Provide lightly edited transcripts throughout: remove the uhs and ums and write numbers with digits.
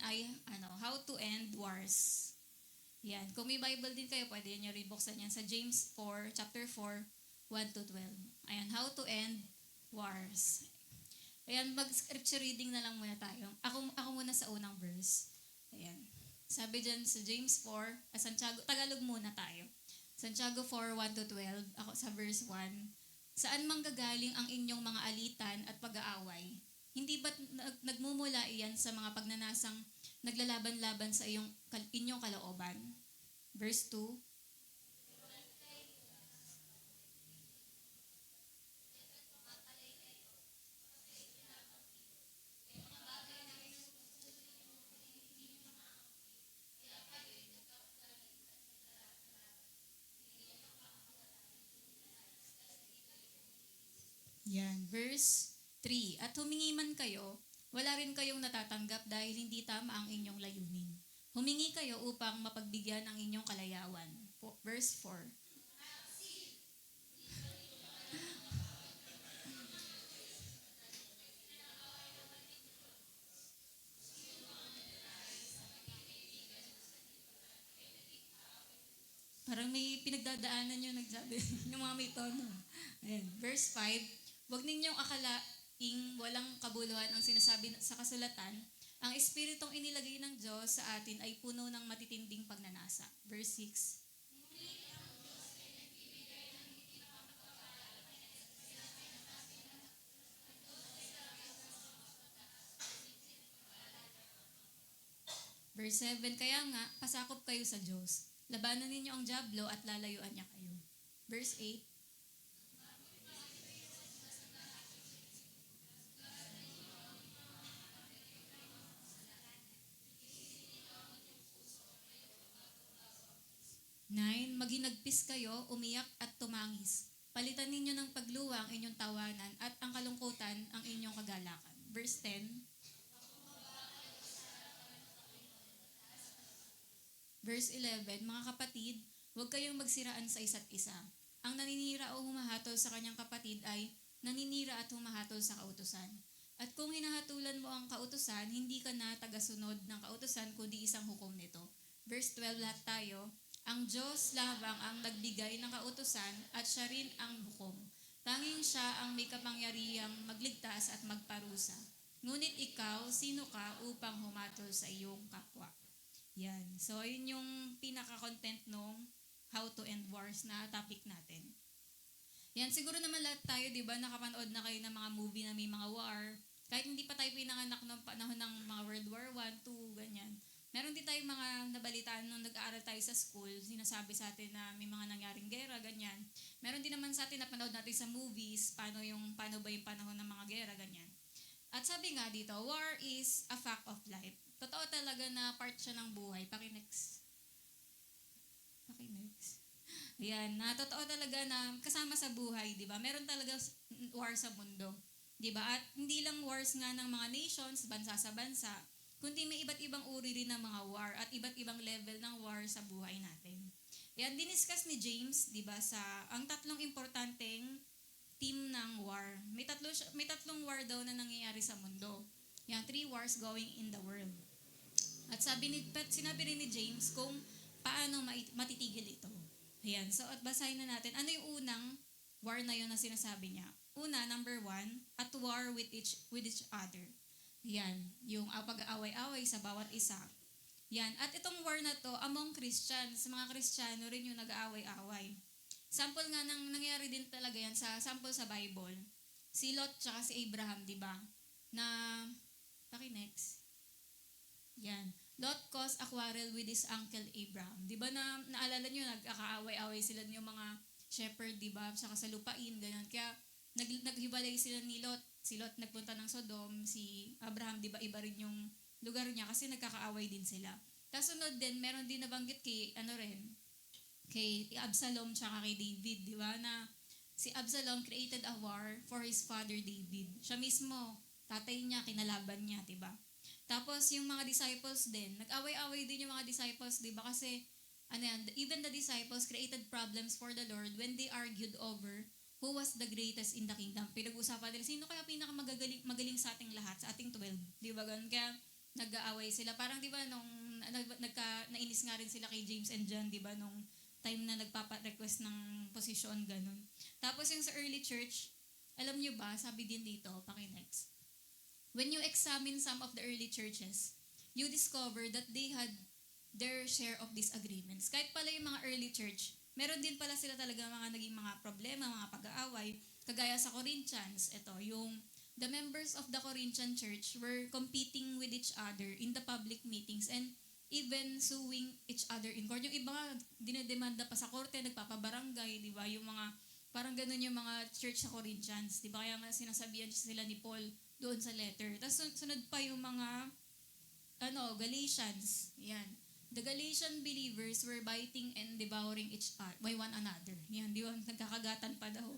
ay how to end wars. Yan. Kung may Bible din kayo, pwede nyo rin buksan yan sa James 4, chapter 4, 1 to 12. Ayan, how to end wars. Ayan, mag-scripture reading na lang muna tayo. Ako muna sa unang verse. Ayan. Sabi dyan sa James 4, Santiago, Tagalog muna tayo. Santiago 4, 1 to 12, ako sa verse 1. Saan manggagaling ang inyong mga alitan at pag-aaway? Hindi ba't nagmumula iyan sa mga pagnanasang naglalaban-laban sa inyong kalooban? Verse 2. Yan. Verse 3. At humingi man kayo, wala rin kayong natatanggap dahil hindi tama ang inyong layunin. Humingi kayo upang mapagbigyan ang inyong kalayawan. Verse 4. Parang may pinagdadaanan yung nagsabi, yung mga may tono. Ayan. Verse 5, huwag ninyong akalaing walang kabuluhan ang sinasabi sa kasulatan. Ang espiritong inilagay ng Diyos sa atin ay puno ng matitinding pagnanasa. Verse 6, Verse 7, kaya nga, pasakop kayo sa Diyos. Labanan ninyo ang dyablo at lalayuan niya kayo. Verse 8, maghinagpis kayo, umiyak at tumangis. Palitan ninyo ng pagluwa ang inyong tawanan at ang kalungkutan ang inyong kagalakan. Verse 10, Verse 11, mga kapatid, huwag kayong magsiraan sa isa't isa. Ang naninira o humahatol sa kanyang kapatid ay naninira at humahatol sa kautusan. At kung hinahatulan mo ang kautusan, hindi ka na tagasunod ng kautusan kundi isang hukom nito. Verse 12 lahat tayo, ang Diyos lamang ang nagbigay ng kautusan at siya rin ang hukom. Tanging siya ang may kapangyarihang magligtas at magparusa. Ngunit ikaw, sino ka upang humatol sa iyong kapwa? Yan. So, yun yung pinaka-content nung How to End Wars na topic natin. Yan, siguro naman lahat tayo, di ba, nakapanood na kayo ng mga movie na may mga war. Kahit hindi pa tayo pinanganak ng panahon ng mga World War I, II, ganyan. Meron din tayong mga nabalitaan nung nag-aaral tayo sa school, sinasabi sa atin na may mga nangyaring gera, ganyan. Meron din naman sa atin na panood natin sa movies, paano ba yung panahon ng mga gera, ganyan. At sabi nga dito, war is a fact of life. Totoo talaga na part siya ng buhay. Pakinext. Ayan, na totoo talaga na kasama sa buhay, di ba? Meron talaga war sa mundo. Di ba? At hindi lang wars nga ng mga nations, bansa sa bansa, kundi may iba't ibang uri rin ng mga war at iba't ibang level ng war sa buhay natin. Yan, diniscuss ni James, di ba, sa ang tatlong importanteng theme ng war. May tatlong war daw na nangyayari sa mundo. Yan, 3 wars going in the world. At sinabi rin ni James kung paano matitigil ito. Ayan, so at basahin na natin. Ano yung unang war na yun na sinasabi niya? Una, number 1, at war with each other. Yan, yung pag-aaway-away sa bawat isa. Yan, at itong war na to among Christians, mga Kristiyano rin yung nag-aaway-away. Sample nga nang nangyari din talaga yan sa sample sa Bible. Si Lot tsaka si Abraham, di ba? Na, next. Yan. Lot caused a quarrel with his uncle Abraham. Di ba naalala nyo, nagkakaaway-away sila yung mga shepherd, di ba? Saka sa lupain, ganyan. Kaya naghibalay sila ni Lot. Si Lot nagpunta ng Sodom, si Abraham, di ba, iba rin yung lugar niya kasi nagkakaaway din sila. Tapos sunod din, meron din nabanggit kay Absalom tsaka kay David, di ba? Na si Absalom created a war for his father David. Siya mismo, tatay niya, kinalaban niya, di ba? Tapos yung mga disciples din, nag-away-away din yung mga disciples, di ba? Kasi even the disciples created problems for the Lord when they argued over who was the greatest in the kingdom. Pinag-usapan nila, sino kaya pinakamagaling sa ating lahat, sa ating 12? Di ba ganun? Kaya nag-aaway sila. Parang 'di ba nung nainis nga rin sila kay James and John, 'di ba, nung time na nagpapa-request ng posisyon ganun. Tapos yung sa early church, alam niyo ba, sabi din dito, paki-next. When you examine some of the early churches, you discover that they had their share of disagreements. Kahit pala yung mga early church, meron din pala sila talaga mga naging mga problema, mga pag-aaway. Kagaya sa Corinthians, ito, yung the members of the Corinthian church were competing with each other in the public meetings and even suing each other in court. Yung iba nga, dinedemanda pa sa korte, nagpapabarangay, di ba? Yung mga, parang ganun yung mga church sa Corinthians, di ba? Kaya nga sinasabihan sila ni Paul doon sa letter. Tapos sunod pa yung mga, Galatians. Yan. The Galatian believers were biting and devouring each other by one another. Yan, di ba? Nagkakagatan pa daw.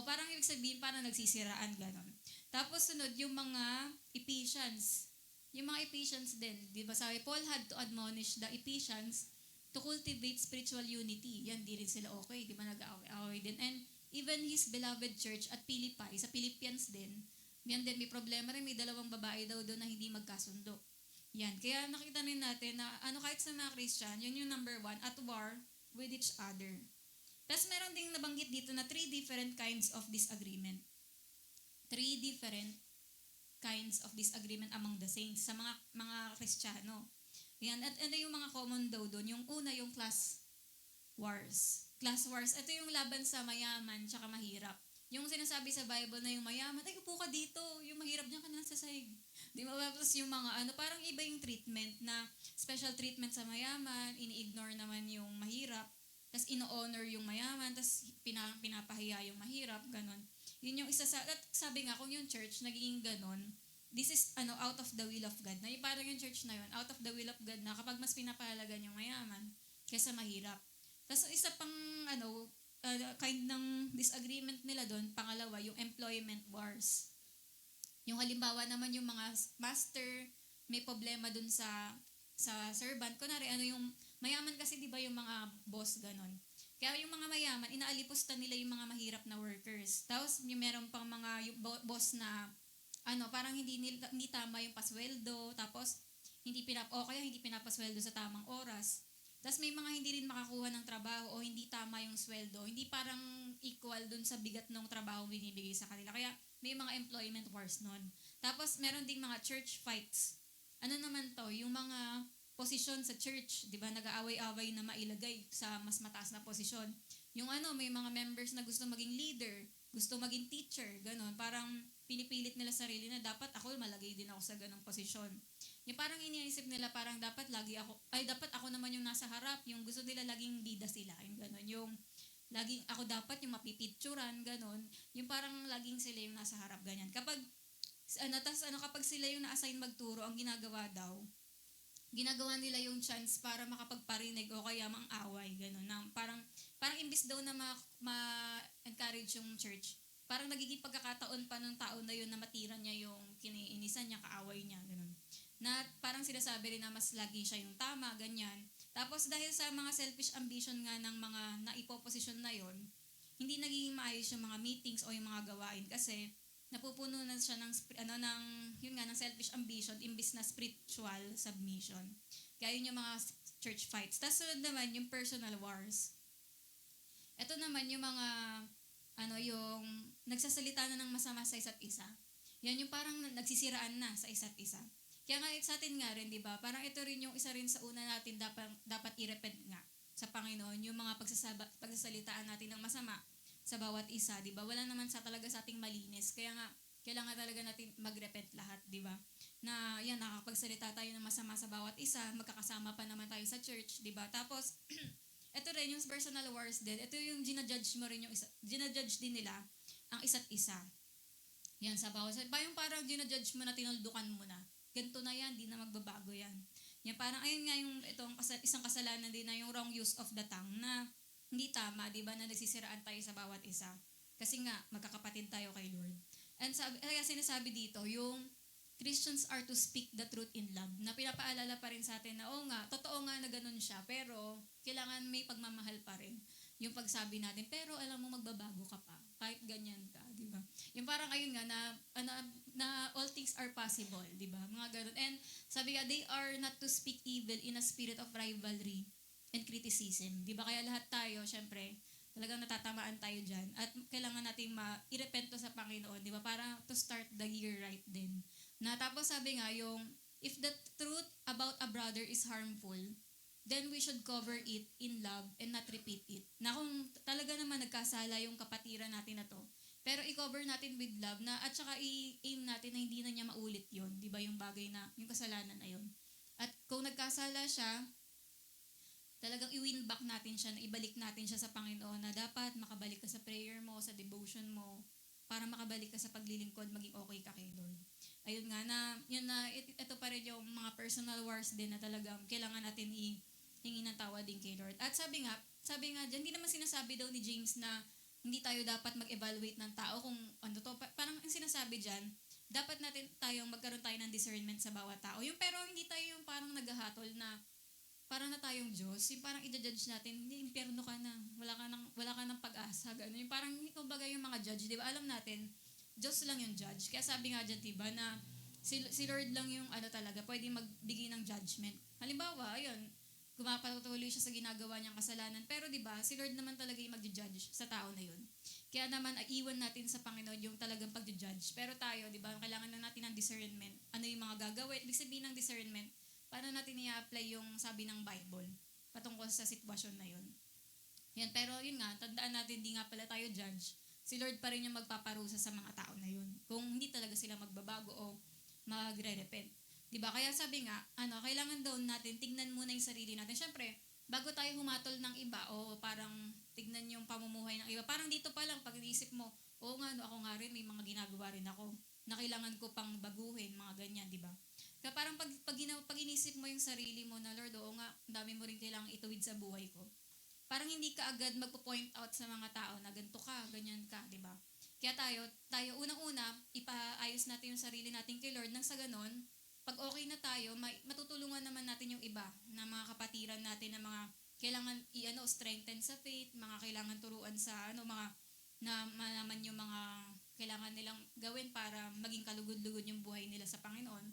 Parang ibig sabihin, parang nagsisiraan, gano'n. Tapos sunod, yung mga Ephesians. Yung mga Ephesians din, di ba sabi, Paul had to admonish the Ephesians to cultivate spiritual unity. Yan, di rin sila okay, di ba nag-aaway din. And even his beloved church at Philippi, sa Philippians din, yan din, may problema rin, may dalawang babae daw doon na hindi magkasundo. Yan, kaya nakita rin natin na kahit sa mga Christian, yun yung number 1, at war with each other. Tapos meron ding nabanggit dito na 3 different kinds of disagreement. 3 different kinds of disagreement among the saints sa mga Kristiyano. Yan, at ano yung mga common daw doon? Yung una, yung class wars. Class wars, ito yung laban sa mayaman tsaka mahirap. Yung sinasabi sa Bible na yung mayaman, ay upo ka dito, yung mahirap diyan ka na sa sahig. Di ba? Tapos yung mga parang iba yung treatment na special treatment sa mayaman, ini-ignore naman yung mahirap, tapos ino-honor yung mayaman, tapos pinapahiya yung mahirap, ganon. Yun yung isa sa, at sabi nga, kung yung church naging ganon, this is out of the will of God. Na yung parang yung church na yun, out of the will of God na kapag mas pinapahalagan yung mayaman kaysa mahirap. Tapos isa pang kind ng disagreement nila doon, pangalawa, yung employment wars. Yung halimbawa naman yung mga master, may problema doon sa servant. Kunwari, yung mayaman kasi, di ba, yung mga boss, ganon. Kaya yung mga mayaman, inaalipusta nila yung mga mahirap na workers. Tapos, yung meron pang mga yung boss na, parang hindi tama yung pasweldo, tapos, hindi pinapasweldo sa tamang oras. Tapos may mga hindi rin makakuha ng trabaho o hindi tama yung sweldo. Hindi parang equal dun sa bigat ng trabaho binibigay sa kanila. Kaya may mga employment wars nun. Tapos meron ding mga church fights. Ano naman to? Yung mga posisyon sa church, di ba? Nag-aaway-away na mailagay sa mas mataas na posisyon. Yung may mga members na gusto maging leader, gusto maging teacher, gano'n. Parang pinipilit nila sarili na dapat ako malagay din ako sa ganong posisyon. Yung parang iniisip nila parang dapat ako naman yung nasa harap, yung gusto nila laging bida sila, yung gano'n. Yung laging ako dapat yung mapipicturan, gano'n. Yung parang laging sila yung nasa harap, ganyan. Kapag sila yung na-assign magturo, ang ginagawa nila yung chance para makapagparinig o kaya mang-away, gano'n. Na parang imbis daw na ma-encourage yung church, parang nagiging pagkakataon pa ng tao na yun na matira niya yung kiniinisan niya, kaaway niya, gano'n. Na parang sinasabi rin na mas lagi siya yung tama, ganyan. Tapos dahil sa mga selfish ambition nga ng mga naipoposisyon na yon, hindi nagiging maayos yung mga meetings o yung mga gawain kasi napupuno na siya ng selfish ambition imbis na spiritual submission. Kaya yun yung mga church fights. Tapos sunod naman yung personal wars. Ito naman yung mga yung nagsasalita na ng masama sa isa't isa. Yan yung parang nagsisiraan na sa isa't isa. Kaya nga sa atin nga rin, di ba? Parang ito rin yung isa rin sa una natin dapat i-repent nga sa Panginoon, yung mga pagsasalitaan natin ng masama sa bawat isa, di ba? Wala naman talaga sa ating malinis. Kaya nga, kailangan talaga natin mag-repent lahat, di ba? Na yan, nakakapagsalita tayo ng masama sa bawat isa, magkakasama pa naman tayo sa church, di ba? Tapos, ito rin yung personal wars din. Ito yung ginajudge mo rin ginajudge din nila ang isa't isa. Yan, sa bawat isa. Yung parang ginajudge mo na tinuldukan mo na. Ganito na yan, di na magbabago yan. Yan, parang ayun nga yung isang kasalanan din na yung wrong use of the tongue na hindi tama, di ba, na nagsisiraan tayo sa bawat isa. Kasi nga, magkakapatid tayo kay Lord. And kaya sinasabi dito, yung Christians are to speak the truth in love. Na pinapaalala pa rin sa atin na, totoo nga na ganun siya, pero kailangan may pagmamahal pa rin. Yung pagsabi natin, pero alam mo, magbabago ka pa. Kahit ganyan ka, di ba? Yung parang ayun nga, na na all things are possible, di ba? Mga ganun. And sabi nga, they are not to speak evil in a spirit of rivalry and criticism. Di ba? Kaya lahat tayo, syempre, talagang natatamaan tayo dyan. At kailangan natin i-repent to sa Panginoon, di ba? Para to start the year right din. Na tapos sabi nga, yung, if the truth about a brother is harmful, then we should cover it in love and not repeat it. Na kung talaga naman nagkasala yung kapatiran natin na to, pero i-cover natin with love na at saka i-aim natin na hindi na niya maulit yon, di ba, yung bagay na, yung kasalanan na yun. At kung nagkasala siya, talagang i-win back natin siya, na ibalik natin siya sa Panginoon na dapat makabalik ka sa prayer mo, sa devotion mo, para makabalik ka sa paglilingkod, maging okay ka kay Lord. Ayun nga, ito pa rin yung mga personal wars din na talagang kailangan natin hingi ng tawa din kay Lord. At sabi nga dyan, hindi naman sinasabi daw ni James na hindi tayo dapat mag-evaluate ng tao kung ano to. Parang ang sinasabi dyan, dapat natin magkaroon tayo ng discernment sa bawat tao. Yung pero hindi tayo yung parang naghahatol na parang na tayong Diyos. Yung parang i-judge natin, hindi, impyerno ka na. Wala ka ng pag-asa. Ganun. Yung parang, kumbaga yung mga judge, di ba? Alam natin, Diyos lang yung judge. Kaya sabi nga dyan, diba, na si Lord lang yung talaga, pwede magbigay ng judgment. Halimbawa, ayun, patuloy siya sa ginagawa niyang kasalanan. Pero di ba, si Lord naman talaga yung mag-judge sa tao na yun. Kaya naman, iwan natin sa Panginoon yung talagang pag-judge. Pero tayo, di ba, kailangan na natin ng discernment. Ano yung mga gagawin? Ibig sabihin ng discernment, paano natin i-apply yung sabi ng Bible patungkol sa sitwasyon na yun. Yan, pero yun nga, tandaan natin, di nga pala tayo judge. Si Lord pa rin yung magpaparusa sa mga tao na yun. Kung hindi talaga sila magbabago o magre-repent. Diba? Kaya sabi nga, kailangan daw natin tignan muna yung sarili natin. Siyempre, bago tayo humatol ng iba o parang tignan yung pamumuhay ng iba, parang dito pa lang, pag iisip mo, oo nga, ako nga rin, may mga ginagawa rin ako na kailangan ko pang baguhin, mga ganyan, diba? Kaya parang pag inisip mo yung sarili mo na, Lord, oo nga, dami mo rin kailangang ituwid sa buhay ko. Parang hindi ka agad magpo-point out sa mga tao na ganito ka, ganyan ka, diba? Kaya tayo unang-una, ipaayos natin yung sarili natin kay Lord nang sa ganon, pag okay na tayo, matutulungan naman natin yung iba na mga kapatiran natin na mga kailangan strengthen sa faith, mga kailangan turuan sa mga na malaman yung mga kailangan nilang gawin para maging kalugod-lugod yung buhay nila sa Panginoon.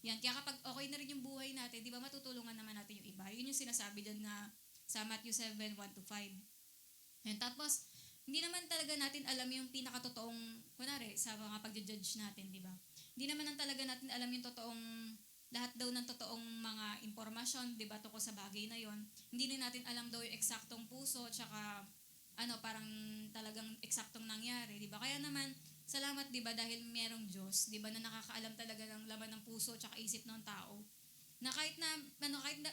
Yan, kaya kapag okay na rin yung buhay natin, di ba matutulungan naman natin yung iba. Yun yung sinasabi dyan na sa Matthew 7:1-5. Yan, tapos, hindi naman talaga natin alam yung pinakatotoong, kunwari, sa mga pag-judge natin, di ba? Hindi naman talaga natin alam yung totoong, lahat daw ng totoong mga impormasyon, di ba, tungkol sa bagay na yon. Hindi rin natin alam daw yung eksaktong puso, tsaka, parang talagang eksaktong nangyari, di ba? Kaya naman, salamat, di ba, dahil merong Diyos, di ba, na nakakaalam talaga ng laman ng puso, tsaka isip ng tao. Na kahit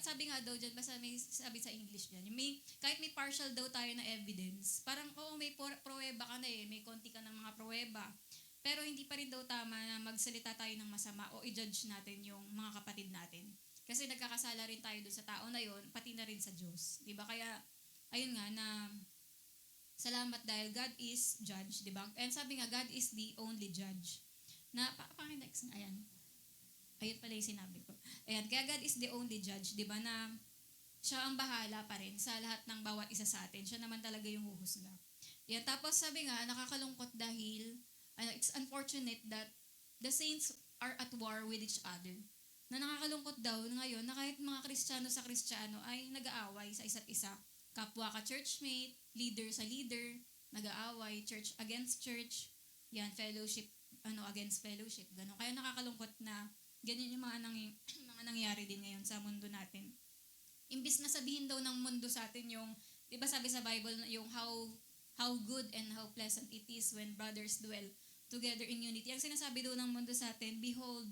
sabi nga daw dyan, basta may sabi sa English dyan, kahit may partial daw tayo na evidence, parang, may pruweba ka na may konti ka ng mga pruweba, pero hindi pa rin daw tama na magsalita tayo ng masama o i-judge natin yung mga kapatid natin. Kasi nagkakasala rin tayo doon sa tao na yon, pati na rin sa Diyos. Diba? Kaya, ayun nga, na salamat dahil God is judge. Diba? And sabi nga, God is the only judge. Na, next na, ayan. Ayun pala yung sinabi ko. Ayan, kaya God is the only judge. Diba? Na siya ang bahala pa rin sa lahat ng bawat isa sa atin. Siya naman talaga yung huhusga. Ayan, tapos sabi nga, nakakalungkot dahil it's unfortunate that the saints are at war with each other. Na nakakalungkot daw ngayon na kahit mga Kristiyano sa Kristiyano ay nag-aaway sa isa't isa. Kapwa ka churchmate, leader sa leader, nag-aaway, church against church, yan, fellowship, against fellowship, gano'n. Kaya nakakalungkot na ganyan yung mga nangyayari din ngayon sa mundo natin. Imbis na sabihin daw ng mundo sa atin yung, di ba sabi sa Bible, yung how good and how pleasant it is when brothers dwell together in unity. Ang sinasabi daw ng mundo sa atin, behold,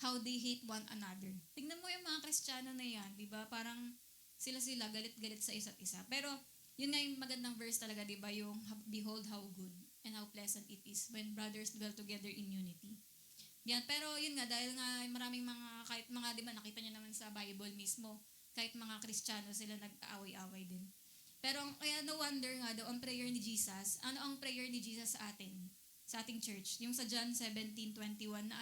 how they hate one another. Tingnan mo yung mga Kristiyano na yan, di ba? Parang sila galit-galit sa isa't isa. Pero, yun nga yung magandang verse talaga, di ba? Yung, behold how good and how pleasant it is when brothers dwell together in unity. Yan, pero yun nga, dahil nga maraming kahit mga, di ba, nakita niyo naman sa Bible mismo, kahit mga Kristiyano sila nag-aaway-away din. Pero kaya no wonder nga daw, ang prayer ni Jesus, ano ang prayer ni Jesus sa atin? Sa ating church. Yung sa John 17:21 na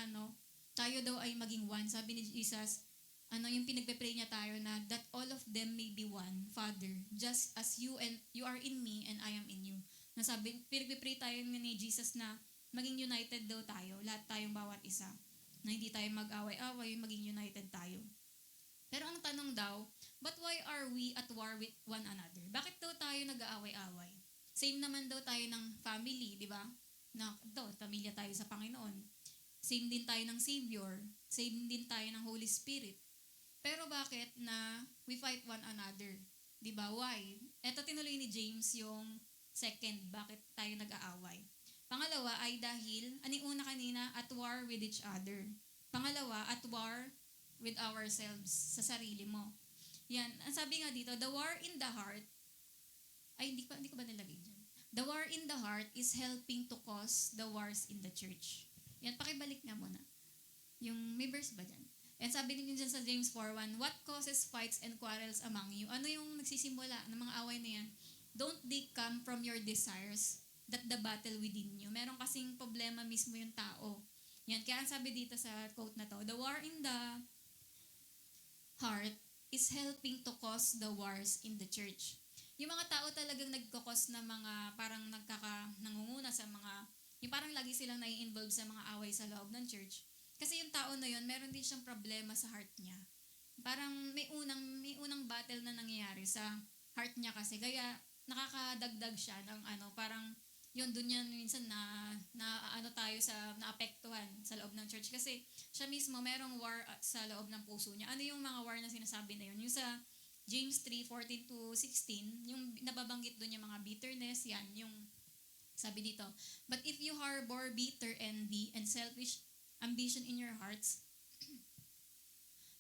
tayo daw ay maging one. Sabi ni Jesus, yung pinagpe-pray niya tayo na that all of them may be one, Father, just as you are in me and I am in you. Nasabi, pinagpe-pray tayo ni Jesus na maging united daw tayo, lahat tayong bawat isa. Na hindi tayo mag-away-away, maging united tayo. Pero ang tanong daw, but why are we at war with one another? Bakit daw tayo nag-aaway-away? Same naman daw tayo ng family, di ba? Na, pamilya tayo sa Panginoon. Same din tayo ng Savior. Same din tayo ng Holy Spirit. Pero bakit na we fight one another? Di ba? Why? Ito tinuloy ni James yung second, bakit tayo nag-aaway. Pangalawa ay dahil, aning una kanina, at war with each other. Pangalawa, at war with ourselves, sa sarili mo. Yan, ang sabi nga dito, the war in the heart, ay hindi ko ba nilagay dyan? The war in the heart is helping to cause the wars in the church. Yan, pakibalik nga muna. Yung, may verse ba dyan? And sabi din dyan sa James 4:1, what causes fights and quarrels among you? Ano yung nagsisimula ng mga away na yan? Don't they come from your desires that the battle within you? Meron kasing problema mismo yung tao. Yan, kaya ang sabi dito sa quote na to, the war in the heart is helping to cause the wars in the church. Yung mga tao talagang nagkakos na mga parang nangunguna sa mga, yung parang lagi silang nai-involve sa mga away sa loob ng church. Kasi yung tao na yun, meron din siyang problema sa heart niya. Parang may unang battle na nangyayari sa heart niya kasi. Kaya nakakadagdag siya ng parang yun, dun yan minsan tayo sa naapektuhan sa loob ng church. Kasi siya mismo, merong war sa loob ng puso niya. Ano yung mga war na sinasabi na yun? Yung sa James 3:14-16, yung nababanggit dun yung mga bitterness, yan, yung sabi dito, but if you harbor bitter envy and selfish ambition in your hearts,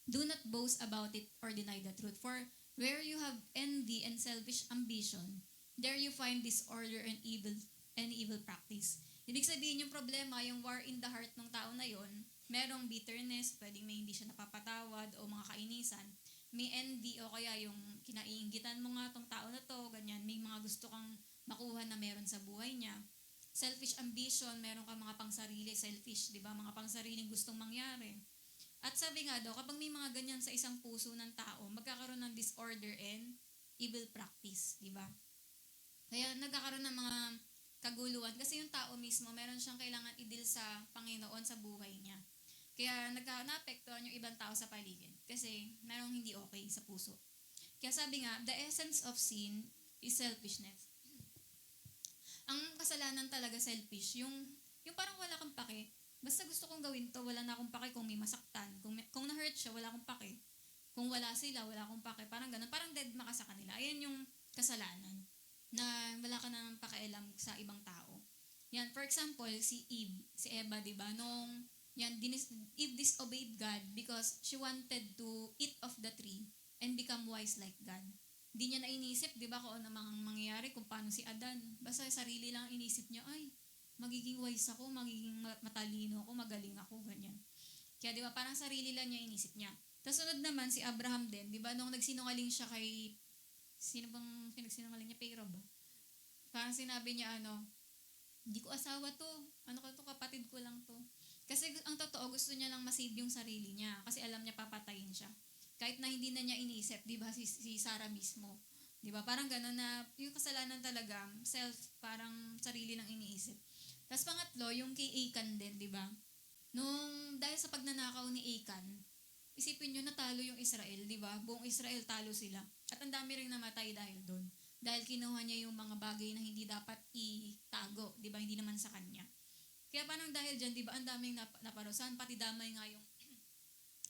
do not boast about it or deny the truth. For where you have envy and selfish ambition, there you find disorder and evil practice. Ibig sabihin yung problema, yung war in the heart ng tao na yon, merong bitterness, pwedeng may hindi siya napapatawad o mga kainisan, may envy o kaya yung kinaiinggitan mo nga tong tao na to, ganyan, may mga gusto kang makuha na meron sa buhay niya. Selfish ambition, meron kang mga pangsarili, selfish, di ba? Mga pangsariling gustong mangyari. At sabi nga daw, kapag may mga ganyan sa isang puso ng tao, magkakaroon ng disorder and evil practice, di ba? Kaya nagkakaroon ng mga kaguluhan kasi yung tao mismo, meron siyang kailangan i-deal sa Panginoon sa buhay niya. Kaya naapektuhan yung ibang tao sa paligid kasi merong hindi okay sa puso. Kaya sabi nga, the essence of sin is selfishness. Ang kasalanan talaga selfish, yung parang wala kang pake. Basta gusto kong gawin to, wala na akong pake kung may masaktan. Kung na-hurt siya, wala akong pake. Kung wala sila, wala akong pake. Parang ganun, parang dead maka sa kanila. Ayan yung kasalanan na wala ka nang pakialam sa ibang tao. Yan, for example, si Eva, di ba? Eve disobeyed God because she wanted to eat of the tree and become wise like God. Hindi niya na inisip, di ba, kung ano mangyayari, kung paano si Adan. Basta sarili lang inisip niya, ay, magiging wise ako, magiging matalino ako, magaling ako, ganyan. Kaya di ba, parang sarili lang niya inisip niya. Tapos sunod naman, si Abraham din, di ba, nung nagsinungaling siya kay, sino bang pinagsinungaling niya? Pero ba? Parang sinabi niya, hindi ko asawa to, kapatid ko lang to. Kasi ang totoo, gusto niya lang masave yung sarili niya, kasi alam niya papatayin siya. Kahit na hindi na niya inisip, di ba, si Sarah mismo. Di ba, parang gano'n na, yung kasalanan talaga, parang sarili lang iniisip. Tapos pangatlo, yung kay Achan din, di ba? Dahil sa pagnanakaw ni Achan, isipin nyo, natalo yung Israel, di ba? Buong Israel talo sila. At ang dami rin namatay dahil doon. Dahil kinuha niya yung mga bagay na hindi dapat itago, di ba? Hindi naman sa kanya. Kaya parang dahil dyan, di ba, ang daming naparusahan, pati damay nga yung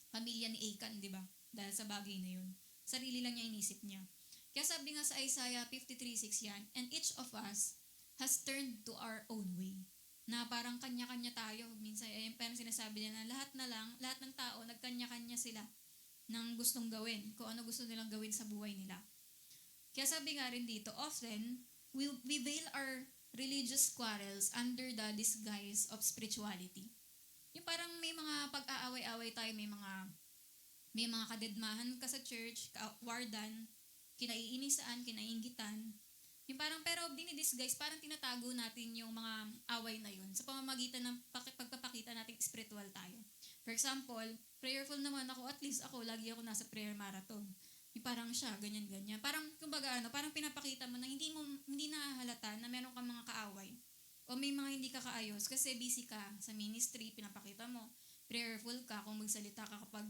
pamilya ni Achan, di ba? Dahil sa bagay na yun. Sarili lang niya inisip niya. Kaya sabi nga sa Isaiah 53:6 yan, and each of us has turned to our own way. Na parang kanya-kanya tayo. Minsan, parang sinasabi niya na lahat ng tao, nagkanya-kanya sila ng gustong gawin, kung ano gusto nilang gawin sa buhay nila. Kaya sabi nga rin dito, often, we veil our religious quarrels under the disguise of spirituality. Yung parang may mga pag-aaway-away tayo, may mga kadedmahan ka sa church, wardan, kinaiinisan, kinainggitan. Yung parang, pero dinidisguise, parang tinatago natin yung mga away na yun sa pamamagitan ng pagpapakita nating spiritual tayo. For example, prayerful naman ako, at least ako, lagi ako nasa prayer marathon. Yung parang siya, ganyan-ganyan. Parang, kumbaga, parang pinapakita mo na hindi nahahalata na meron kang mga kaaway o kung may mga hindi ka kaayos, kasi busy ka sa ministry, pinapakita mo, prayerful ka, kung magsalita ka kapag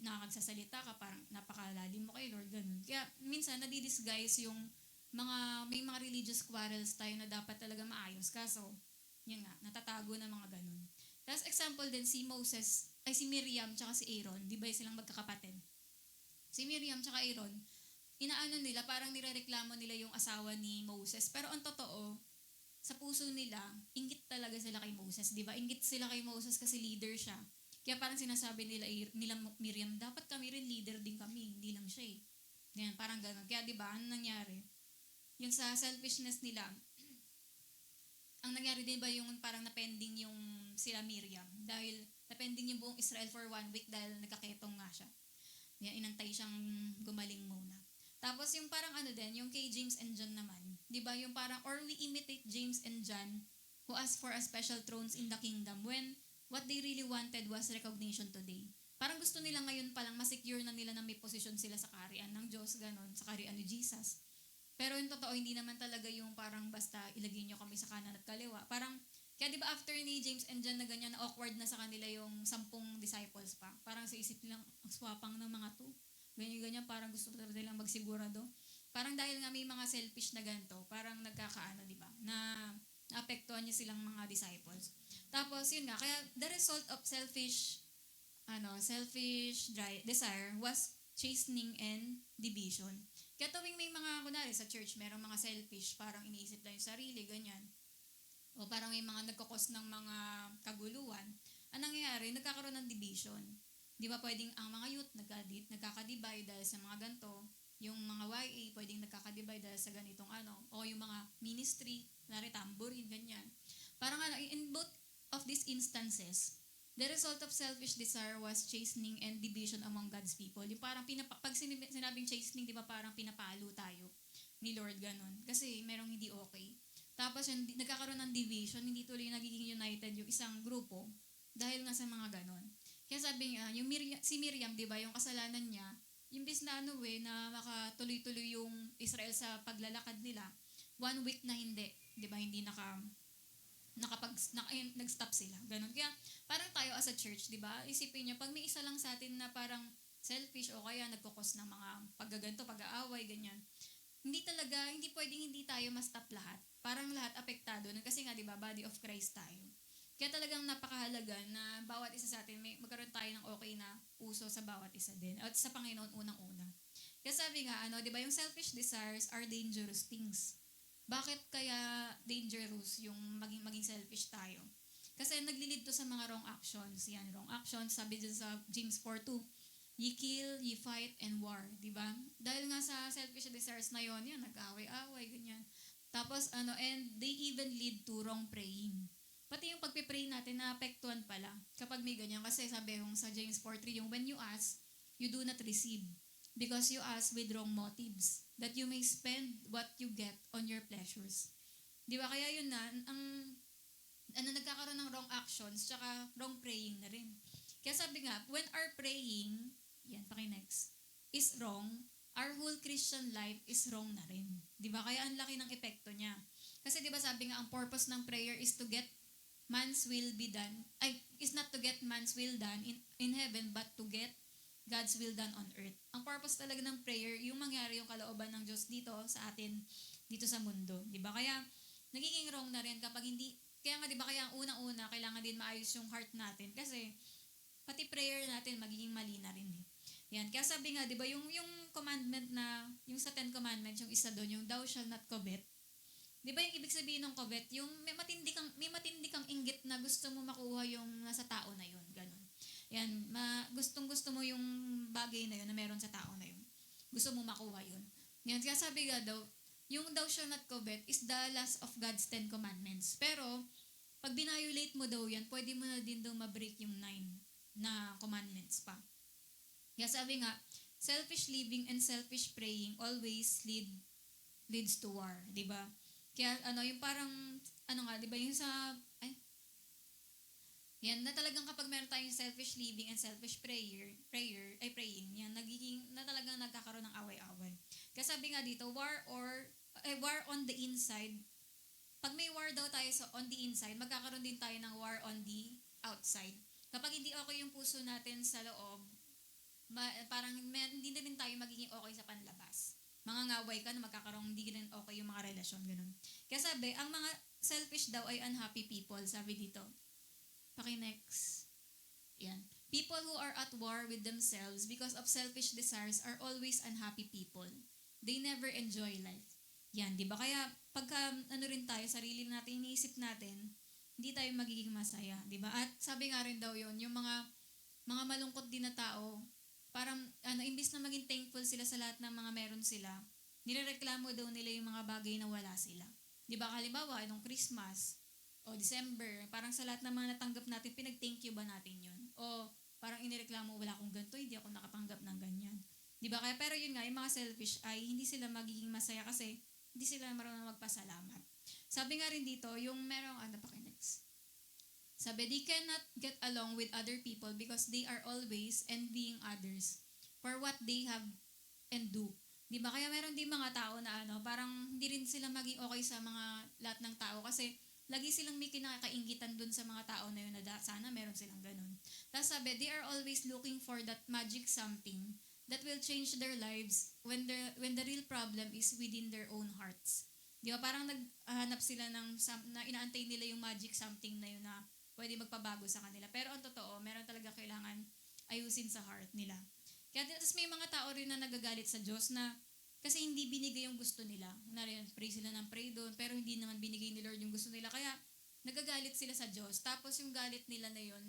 nakakagsasalita ka, parang napakalalim mo kay Lord, ganun. Kaya minsan, nadidisguise yung may mga religious quarrels tayo na dapat talaga maayos. Kaso, yun nga, natatago na mga ganun. Tapos example din, si Miriam tsaka si Aaron, di ba silang magkakapatid? Si Miriam tsaka Aaron, inaano nila, parang nirereklamo nila yung asawa ni Moses. Pero ang totoo, sa puso nila, inggit talaga sila kay Moses, di ba? Inggit sila kay Moses kasi leader siya. Kaya parang sinasabi nila Miriam, dapat kami rin leader din kami, hindi lang siya eh. Ganyan, parang gano'n. Kaya di ba, ano nangyari? Yung sa selfishness nila, ang nangyari din ba yung parang napending yung sila Miriam? Dahil napending yung buong Israel for 1 week dahil nagkaketong nga siya. Yan, inantay siyang gumaling muna. Tapos yung parang yung kay James and John naman, di ba yung parang, or we imitate James and John who asked for a special thrones in the kingdom when what they really wanted was recognition today. Parang gusto nila ngayon palang masecure na nila na may posisyon sila sa kaharian ng Diyos, ganon, sa kaharian ni Jesus. Pero yung totoo, hindi naman talaga yung parang basta ilagay nyo kami sa kanan at kaliwa. Parang, kaya di ba after ni James and John na ganyan, na awkward na sa kanila yung 10 disciples pa. Parang sa isip nilang, ang swapang ng mga to. Ganyan-ganyan, parang gusto pa nilang magsigurado. Parang dahil nga may mga selfish na ganito, parang nagkakaano, di ba? Na naapektuhan niya silang mga disciples. Tapos, yun nga, kaya the result of selfish desire was chastening and division. Kaya tuwing may mga, kunwari sa church, merong mga selfish, parang iniisip lang yung sarili, ganyan. O parang may mga nagkakos ng mga kaguluhan. Ang nangyayari, nagkakaroon ng division. Di ba pwedeng ang mga youth nagkakadivide dahil sa mga ganito, yung mga YA pwedeng nagkakadivide dahil sa ganitong o yung mga ministry, kunwari tambourine, ganyan. Parang in both of these instances, the result of selfish desire was chastening and division among God's people. Yung parang pag sinabing chastening, di ba parang pinapalo tayo ni Lord, ganun. Kasi merong hindi okay. Tapos yung nagkakaroon ng division, hindi tuloy nagiging united yung isang grupo dahil nga sa mga ganun. Kaya sabi nga, si Miriam, di ba, yung kasalanan niya, imbis na na makatuloy-tuloy yung Israel sa paglalakad nila, 1 week na hindi, di ba, hindi nag-stop sila. Ganun. Kaya parang tayo as a church, di ba, isipin niyo, pag may isa lang sa atin na parang selfish o kaya nagkukos ng mga paggaganto, pag-aaway, ganyan, hindi pwedeng hindi tayo ma-stop lahat. Parang lahat apektado. Kasi nga, di ba, body of Christ tayo. Kaya talagang napakahalaga na bawat isa sa atin, magkaroon tayo ng okay na puso sa bawat isa din. At sa Panginoon unang-una. Kaya sabi nga, di ba, yung selfish desires are dangerous things. Bakit kaya dangerous yung maging selfish tayo? Kasi naglilid to sa mga wrong actions. Yan, wrong actions, sabi dyan sa James 4:2. Ye kill, ye fight, and war. Diba? Dahil nga sa selfish desires na yon, yan, nag-away-away, ganyan. Tapos, and they even lead to wrong praying. Pati yung pagpipray natin, naapektuhan pala kapag may ganyan. Kasi sabi yung sa James 4:3, yung when you ask, you do not receive. Because you ask with wrong motives, that you may spend what you get on your pleasures. Di ba? Kaya yun na, nagkakaroon ng wrong actions, tsaka wrong praying na rin. Kaya sabi nga, when our praying, yan, next, is wrong, our whole Christian life is wrong na rin. Di ba? Kaya ang laki ng epekto niya. Kasi di ba sabi nga, ang purpose ng prayer is to get man's will be done, is not to get man's will done in heaven, but to get God's will done on earth. Ang purpose talaga ng prayer, yung mangyari yung kalooban ng Diyos dito sa atin, dito sa mundo. Di ba? Kaya, nagiging wrong na rin kapag hindi, kaya nga di ba, kaya unang-una, kailangan din maayos yung heart natin. Kasi, pati prayer natin, magiging mali na rin eh. Yan. Kaya sabi nga, di ba, yung commandment na, yung sa 10 commandments, yung isa doon, yung thou shall not covet. Di ba yung ibig sabihin ng covet, yung may matindi kang inggit na gusto mo makuha yung nasa tao na yun. Ganon. Yan, gustong-gusto mo yung bagay na yun na meron sa tao na yun. Gusto mo makuha yun. Yan, kaya sabi nga daw, yung thou shall not covet is the last of God's 10 commandments. Pero, pag binayolate mo daw yan, pwede mo na din daw ma-break yung 9 na commandments pa. Kaya sabi nga, selfish living and selfish praying always leads to war, di ba? Kaya yung parang, di ba, yung sa, yan, na talagang kapag meron tayong selfish living and selfish praying, yan, na talagang nagkakaroon ng away-away. Kaya sabi nga dito, war on the inside pag may war daw tayo on the inside, magkakaroon din tayo ng war on the outside. Kapag hindi okay yung puso natin sa loob, parang hindi na rin tayo magiging okay sa panlabas. Mangangaway ka na magkakaroon hindi rin okay yung mga relasyon, ganun. Kaya sabi, ang mga selfish daw ay unhappy people, sabi dito. Paki-next. Yan. People who are at war with themselves because of selfish desires are always unhappy people. They never enjoy life. Yan, di ba? Kaya pagka rin tayo, sarili natin, iniisip natin, hindi tayo magiging masaya, di ba? At sabi nga rin daw yon yung mga malungkot din na tao, parang, imbis na maging thankful sila sa lahat ng mga meron sila, nirereklamo daw nila yung mga bagay na wala sila. Di ba, halimbawa, nung Christmas, o December, parang sa lahat ng mga natanggap natin, pinag-thank you ba natin yun? O parang inireklamo, wala akong ganito, hindi ako nakatanggap ng ganyan. Di ba? Kaya, pero yun nga, yung mga selfish ay hindi sila magiging masaya kasi hindi sila marunong magpasalamat. Sabi nga rin dito, yung merong, next. Sabi, they cannot get along with other people because they are always envying others for what they have and do. Di ba? Kaya meron din mga tao na parang hindi rin sila maging okay sa mga lahat ng tao kasi lagi silang may kinakaingitan dun sa mga tao na yun na sana meron silang ganun. Tapos sabi, they are always looking for that magic something that will change their lives when the real problem is within their own hearts. Di ba? Parang naghahanap sila na inaantay nila yung magic something na yun na pwede magpabago sa kanila. Pero ang totoo, meron talaga kailangan ayusin sa heart nila. Kaya tapos may mga tao rin na nagagalit sa Diyos na kasi hindi binigay yung gusto nila. Pray sila ng pray doon, pero hindi naman binigay ni Lord yung gusto nila. Kaya nagagalit sila sa Diyos. Tapos yung galit nila na yun,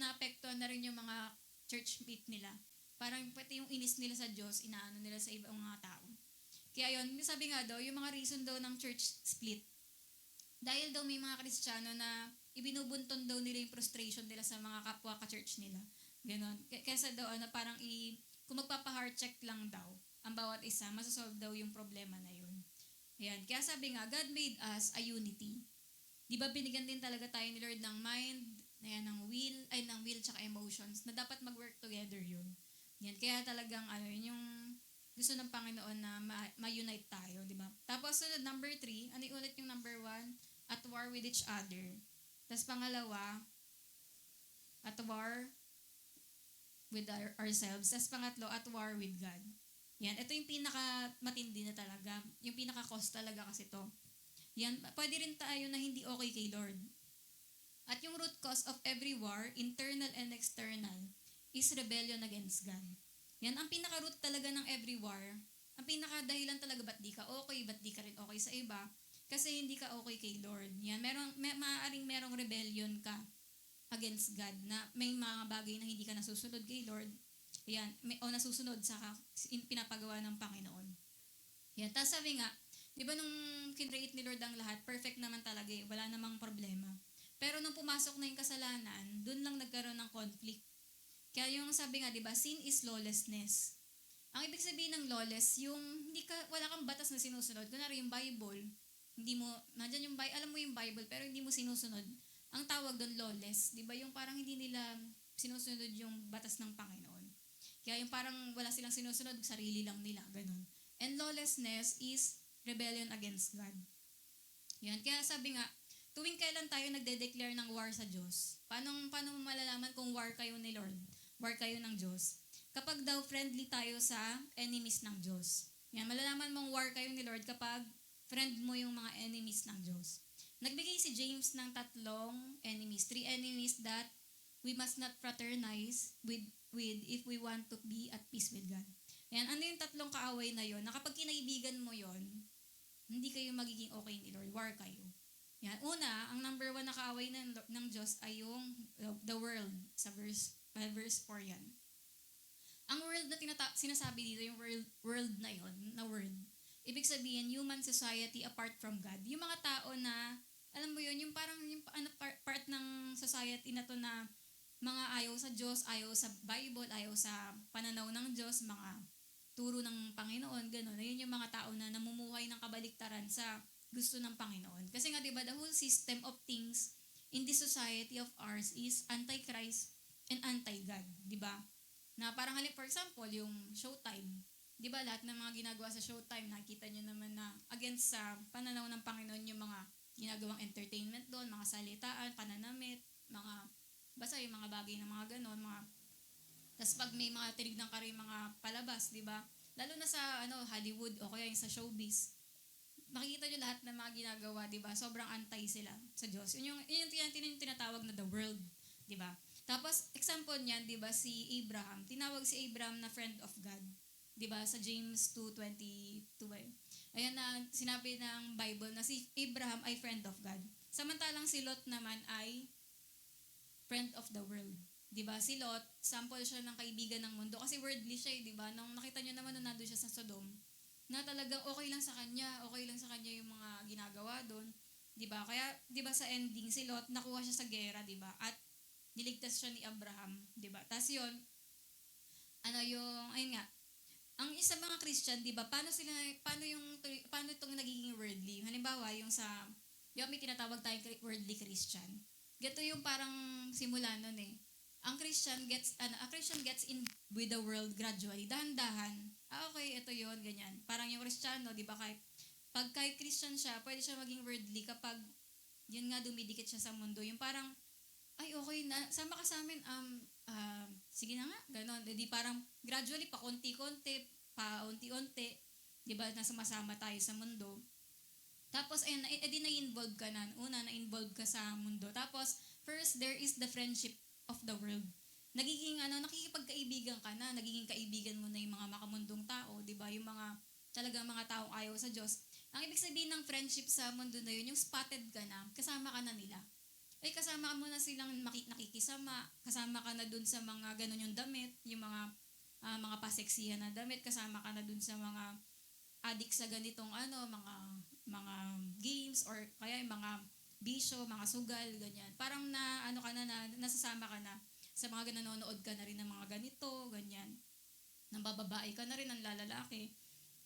naapektuhan na rin yung mga churchmate nila. Parang pati yung inis nila sa Diyos, inaano nila sa ibang mga tao. Kaya yun, sabi nga daw, yung mga reason daw ng church split, dahil daw may mga Kristiyano na ibinubunton daw nila yung frustration nila sa mga kapwa ka-church nila. Ganon. Kesa daw, parang kung magpapa-heart check lang daw, ang bawat isa, masasolve daw yung problema na yun. Ayan. Kaya sabi nga, God made us a unity. Di ba binigyan din talaga tayo ni Lord ng mind, ng will, tsaka emotions, na dapat mag-work together yun. Yan. Kaya talagang, yun yung gusto ng Panginoon na ma-unite tayo, di ba? Tapos, number 3, ulit yung number 1? At war with each other. Tapos pangalawa, at war with ourselves. Tapos pangatlo, at war with God. Yan, ito yung pinaka-matindi na talaga. Yung pinaka-cause talaga kasi to. Yan, pwede rin tayo na hindi okay kay Lord. At yung root cause of every war, internal and external, is rebellion against God. Yan, ang pinaka-root talaga ng every war, ang pinaka-dahilan talaga ba't di ka okay, ba't di ka rin okay sa iba, kasi hindi ka okay kay Lord. Yan, maaaring merong rebellion ka against God na may mga bagay na hindi ka nasusunod kay Lord. Yan, o nasusunod sa pinapagawa ng Panginoon. Yan, tapos sabi nga, di ba nung kinreate ni Lord ang lahat, perfect naman talaga wala namang problema. Pero nung pumasok na yung kasalanan, dun lang nagkaroon ng conflict. Kaya yung sabi nga, di ba, sin is lawlessness. Ang ibig sabihin ng lawless, yung wala kang batas na sinusunod. Kunwari yung Bible, nandiyan yung Bible, alam mo yung Bible, pero hindi mo sinusunod. Ang tawag doon lawless, di ba, yung parang hindi nila sinusunod yung batas ng Panginoon. Kaya yung parang wala silang sinusunod, sarili lang nila, ganun. And lawlessness is rebellion against God. Yan, kaya sabi nga, tuwing kailan tayo nagde-declare ng war sa Diyos? Paano mo malalaman kung war kayo ni Lord? War kayo ng Diyos? Kapag daw friendly tayo sa enemies ng Diyos. Yan, malalaman mong war kayo ni Lord kapag friend mo yung mga enemies ng Diyos. Nagbigay si James ng 3 enemies. 3 enemies that we must not fraternize with if we want to be at peace with God. Yan, ano yung 3 kaaway na yon? Na kapag kinaibigan mo yon, hindi kayo magiging okay ni Lord. War kayo. Yan. Una, ang number 1 na kaaway ng Diyos ay yung the world sa verse 4 yan. Ang world na sinasabi dito, yung world na yon, na word. Ibig sabihin, human society apart from God. Yung mga tao na, alam mo yun, yung parang yung part ng society na to na mga ayaw sa Diyos, ayaw sa Bible, ayaw sa pananaw ng Diyos, mga turo ng Panginoon, gano'n. Ayun yung mga tao na namumuhay ng kabaliktaran sa gusto ng Panginoon. Kasi nga, di ba, the whole system of things in this society of ours is anti-Christ and anti-God, di ba? Na parang for example, yung Showtime. Di ba, lahat ng mga ginagawa sa Showtime, nakita nyo naman na against sa pananaw ng Panginoon yung mga ginagawang entertainment doon, mga salitaan, pananamit, basta yung mga bagay na mga ganon, tas pag may mga tinignan ka rin mga palabas, di ba? Lalo na sa Hollywood o kaya yung sa showbiz, makikita nyo lahat ng mga ginagawa, di ba? Sobrang anti sila sa Diyos. Yun yung tinatawag na the world, di ba? Tapos, example niyan, di ba, si Abraham. Tinawag si Abraham na friend of God. Di ba? Sa James 2:22. Ayan na, sinabi ng Bible na si Abraham ay friend of God. Samantalang si Lot naman ay friend of the world. 'Di ba? Si Lot, sample siya ng kaibigan ng mundo kasi worldly siya, 'di ba? Nung nakita niyo naman nung nandoon siya sa Sodom, na talagang okay lang sa kanya yung mga ginagawa doon, 'di ba? Kaya 'di ba sa ending si Lot nakuha siya sa gera, 'di ba? At niligtas siya ni Abraham, 'di ba? Tapos 'yon, ayun nga, ang isa mga Christian, 'di ba? Paano itong nagiging worldly? Halimbawa, yung may tinatawag tayong worldly Christian. Ganito yung parang simula nun eh. A Christian gets in with the world gradually, dahan-dahan. Okay, ito yon ganyan. Parang yung Kristiyano, di ba, kahit Christian siya, pwede siya maging worldly kapag yun nga dumidikit siya sa mundo. Yung parang, ay okay na, sama ka sa amin, sige na nga, ganon. Di parang gradually, pakunti-kunti, paunti-unti, di ba, na sumasama tayo sa mundo. Tapos, ayun, edi na-involve ka na. Una, na-involve ka sa mundo. Tapos, first, there is the friendship of the world. Nakikipagkaibigan ka na, nagiging kaibigan mo na yung mga makamundong tao, di ba? Yung talagang mga taong ayaw sa Diyos. Ang ibig sabihin ng friendship sa mundo na yun, yung spotted ka na, kasama ka na nila. Ay, kasama mo na silang nakikisama, kasama ka na dun sa mga ganun yung damit, yung mga paseksihan na damit, kasama ka na dun sa mga addict sa ganitong mga games or kaya yung mga bisyo, mga sugal, ganyan. Parang nasasama ka na sa mga nanonood ka na rin ng mga ganito, ganyan. Nang bababae ka na rin, ng lalaki.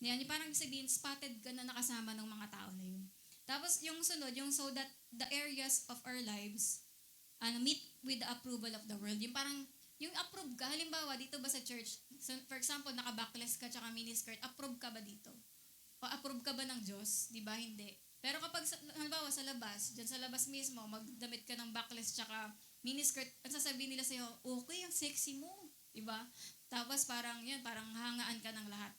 Yan, yung parang sabihin, spotted ka na nakasama ng mga tao na yun. Tapos yung sunod, so that the areas of our lives meet with the approval of the world. Yung parang, yung approve ka, halimbawa dito ba sa church, so, for example, naka-backless ka tsaka miniskirt, approve ka ba dito? O approve ka ba ng Diyos? Di ba? Hindi. Pero kapag, halimbawa sa labas, dyan sa labas mismo, magdamit ka ng backless tsaka miniskirt, ang sasabihin nila sa'yo, okay, ang sexy mo. Di ba? Tapos parang hangaan ka ng lahat.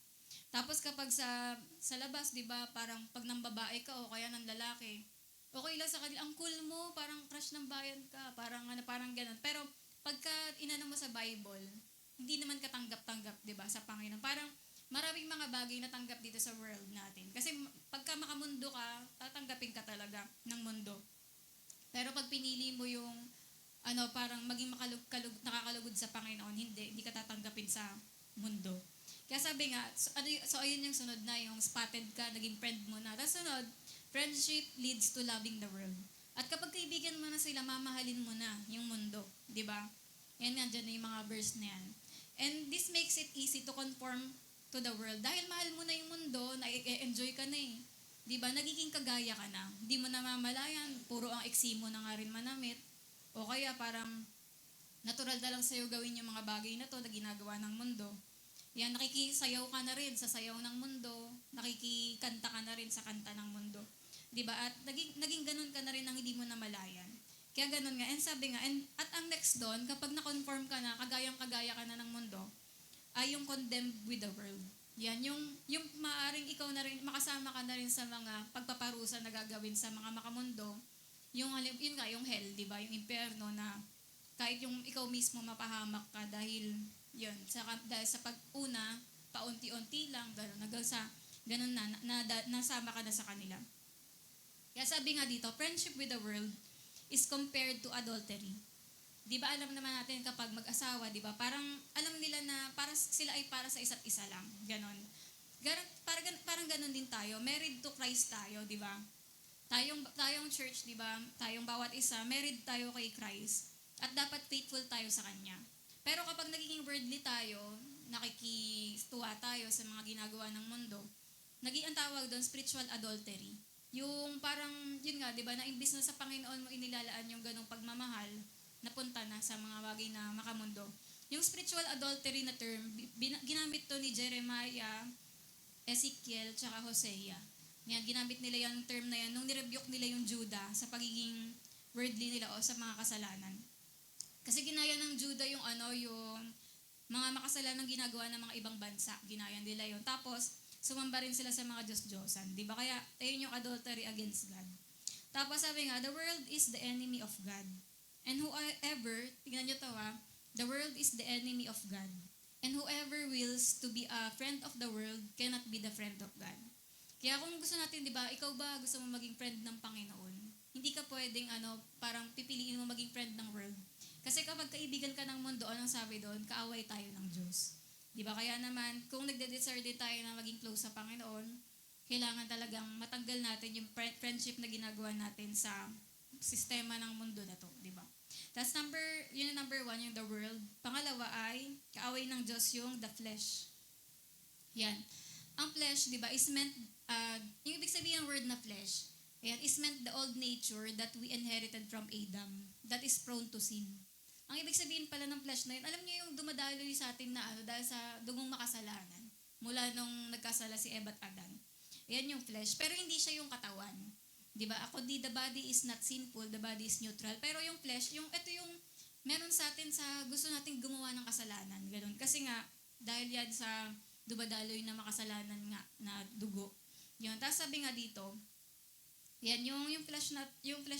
Tapos kapag sa labas, di ba, parang pag nang babae ka o kaya ng lalaki, okay lang sa kanila, ang cool mo, parang crush ng bayan ka, parang ganun. Pero pagka inano mo sa Bible, hindi naman katanggap-tanggap, di ba, sa Panginoon. Parang maraming mga bagay na tanggap dito sa world natin. Kasi pagka makamundo ka, tatanggapin ka talaga ng mundo. Pero pag pinili mo yung parang maging nakakalugod sa Panginoon, hindi ka tatanggapin sa mundo. Kaya sabi nga, so ayun yung sunod na, yung spotted ka, naging friend mo na. Tapos sunod, friendship leads to loving the world. At kapag kaibigan mo na sila, mamahalin mo na yung mundo. Di ba? Yan nga, dyan na yung mga verse na yan. And this makes it easy to conform to the world. Dahil mahal mo na yung mundo, na-enjoy ka na eh. Di ba? Nagiging kagaya ka na. Hindi mo na mamalayan, puro ang eksi mo na nga rin manamit. O kaya parang natural na lang sa'yo gawin yung mga bagay na to na ginagawa ng mundo. Yan, nakikisayaw ka na rin sa sayaw ng mundo, nakikikanta ka na rin sa kanta ng mundo. Diba? At naging ganun ka na rin nang hindi mo namalayan. Kaya ganun nga. And sabi nga, at ang next doon, kapag na-conform ka na, kagayang-kagaya ka na ng mundo, ay yung condemned with the world. Yan, yung maaring ikaw na rin, makasama ka na rin sa mga pagpaparusa na gagawin sa mga makamundo, yun nga, yung hell, diba? Yung impyerno na kahit yung ikaw mismo mapahamak ka dahil dahil sa pag-una, paunti-unti lang, gano'n, ganun nasama ka na sa kanila. Kaya sabi nga dito, friendship with the world is compared to adultery. Di ba alam naman natin kapag mag-asawa, di ba, parang alam nila na sila ay para sa isa't isa lang, gano'n. Parang gano'n din tayo, married to Christ tayo, di ba? Tayong church, di ba, tayong bawat isa, married tayo kay Christ. At dapat faithful tayo sa Kanya. Pero kapag nagiging worldly tayo, nakikistuwa tayo sa mga ginagawa ng mundo, ang tawag doon, spiritual adultery. Yung parang, yun nga, di ba, na imbis na sa Panginoon mo inilalaan yung ganong pagmamahal, napunta na sa mga bagay na makamundo. Yung spiritual adultery na term, ginamit to ni Jeremiah, Ezekiel, tsaka Hosea. Yan, ginamit nila yung term na yan nung nirebuke nila yung Juda sa pagiging worldly nila o sa mga kasalanan. Kasi ginaya ng Juda yung yung mga makasalanang ginagawa ng mga ibang bansa. Ginaya nila yon. Tapos, sumamba rin sila sa mga Diyos-Diyosan. Di ba? Kaya, ayun yung adultery against God. Tapos sabi nga, the world is the enemy of God. And whoever, tingnan nyo to the world is the enemy of God. And whoever wills to be a friend of the world cannot be the friend of God. Kaya kung gusto natin, di ba, ikaw ba gusto mo maging friend ng Panginoon? Hindi ka pwedeng parang pipiliin mo maging friend ng world. Kasi kapag kaibigan ka ng mundo, anong sabi doon? Kaaway tayo ng Diyos. Di ba? Kaya naman, kung nagde-desire din tayo na maging close sa Panginoon, kailangan talagang matanggal natin yung friendship na ginagawa natin sa sistema ng mundo na to, di ba? Tapos yun yung number 1, yung the world. Pangalawa ay, kaaway ng Diyos yung the flesh. Yan. Ang flesh, di ba, is meant, yung ibig sabihin ng word na flesh, yan, is meant the old nature that we inherited from Adam, that is prone to sin. Ang ibig sabihin pala ng flesh na yun, alam niyo yung dumadaloy sa atin na dahil sa dugong makasalanan, mula nung nagkasala si Eva at Adan. Yan yung flesh, pero hindi siya yung katawan. Di ba? The body is not sinful, the body is neutral. Pero yung flesh, ito yung meron sa atin sa gusto nating gumawa ng kasalanan. Ganun. Kasi nga, dahil yan sa dumadaloy na makasalanan nga na dugo. Yun. Tapos sabi nga dito, yan, yung flesh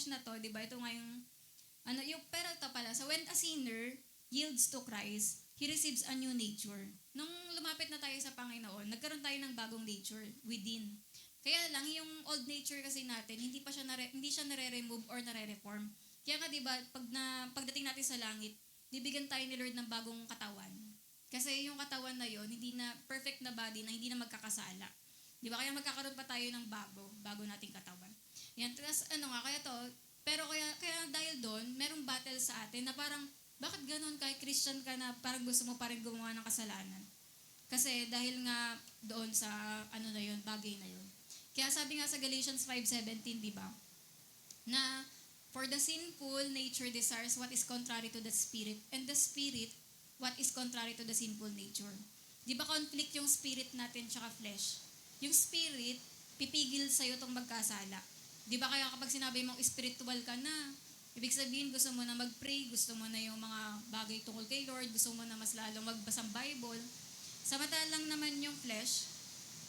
na to, di ba? Ito nga pero ito pala, so when a sinner yields to Christ, he receives a new nature. Nung lumapit na tayo sa Panginoon, nagkaroon tayo ng bagong nature within. Kaya lang, yung old nature kasi natin, hindi siya nare-remove or nare-reform. Kaya nga, di ba, pagdating natin sa langit, bibigyan tayo ni Lord ng bagong katawan. Kasi yung katawan na yon, hindi na perfect na body na hindi na magkakasala. Di ba? Kaya magkakaroon pa tayo ng bago nating katawan. Yan, tapos pero kaya dahil doon, merong battle sa atin na parang, bakit ganun kahit Christian ka na parang gusto mo pa rin gumawa ng kasalanan? Kasi dahil nga doon sa bagay na yun. Kaya sabi nga sa Galatians 5:17, di ba? Na, for the sinful nature desires what is contrary to the spirit, and the spirit what is contrary to the sinful nature. Di ba conflict yung spirit natin tsaka flesh? Yung spirit, pipigil sa'yo itong magkasala. Di ba kaya kapag sinabi mong spiritual ka na, ibig sabihin gusto mo na mag-pray, gusto mo na yung mga bagay tungkol kay Lord, gusto mo na mas lalong magbasang Bible. Samantalang naman yung flesh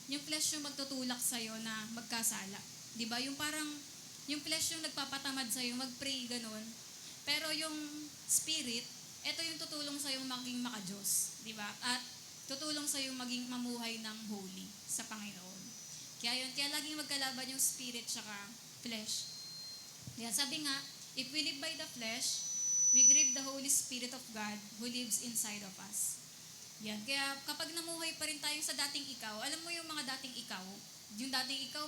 yung magtutulak sa'yo na magkasala. Di ba? Yung flesh yung nagpapatamad sa'yo, mag-pray, ganun. Pero yung spirit, ito yung tutulong sa'yo maging maka-Diyos. Di ba? At tutulong sa'yo maging mamuhay ng holy sa Panginoon. Kaya laging magkalaban yung spirit tsaka flesh. Yan, sabi nga, if we live by the flesh, we grieve the Holy Spirit of God who lives inside of us. Yan, kaya kapag namuhay pa rin tayo sa dating ikaw, alam mo yung mga dating ikaw,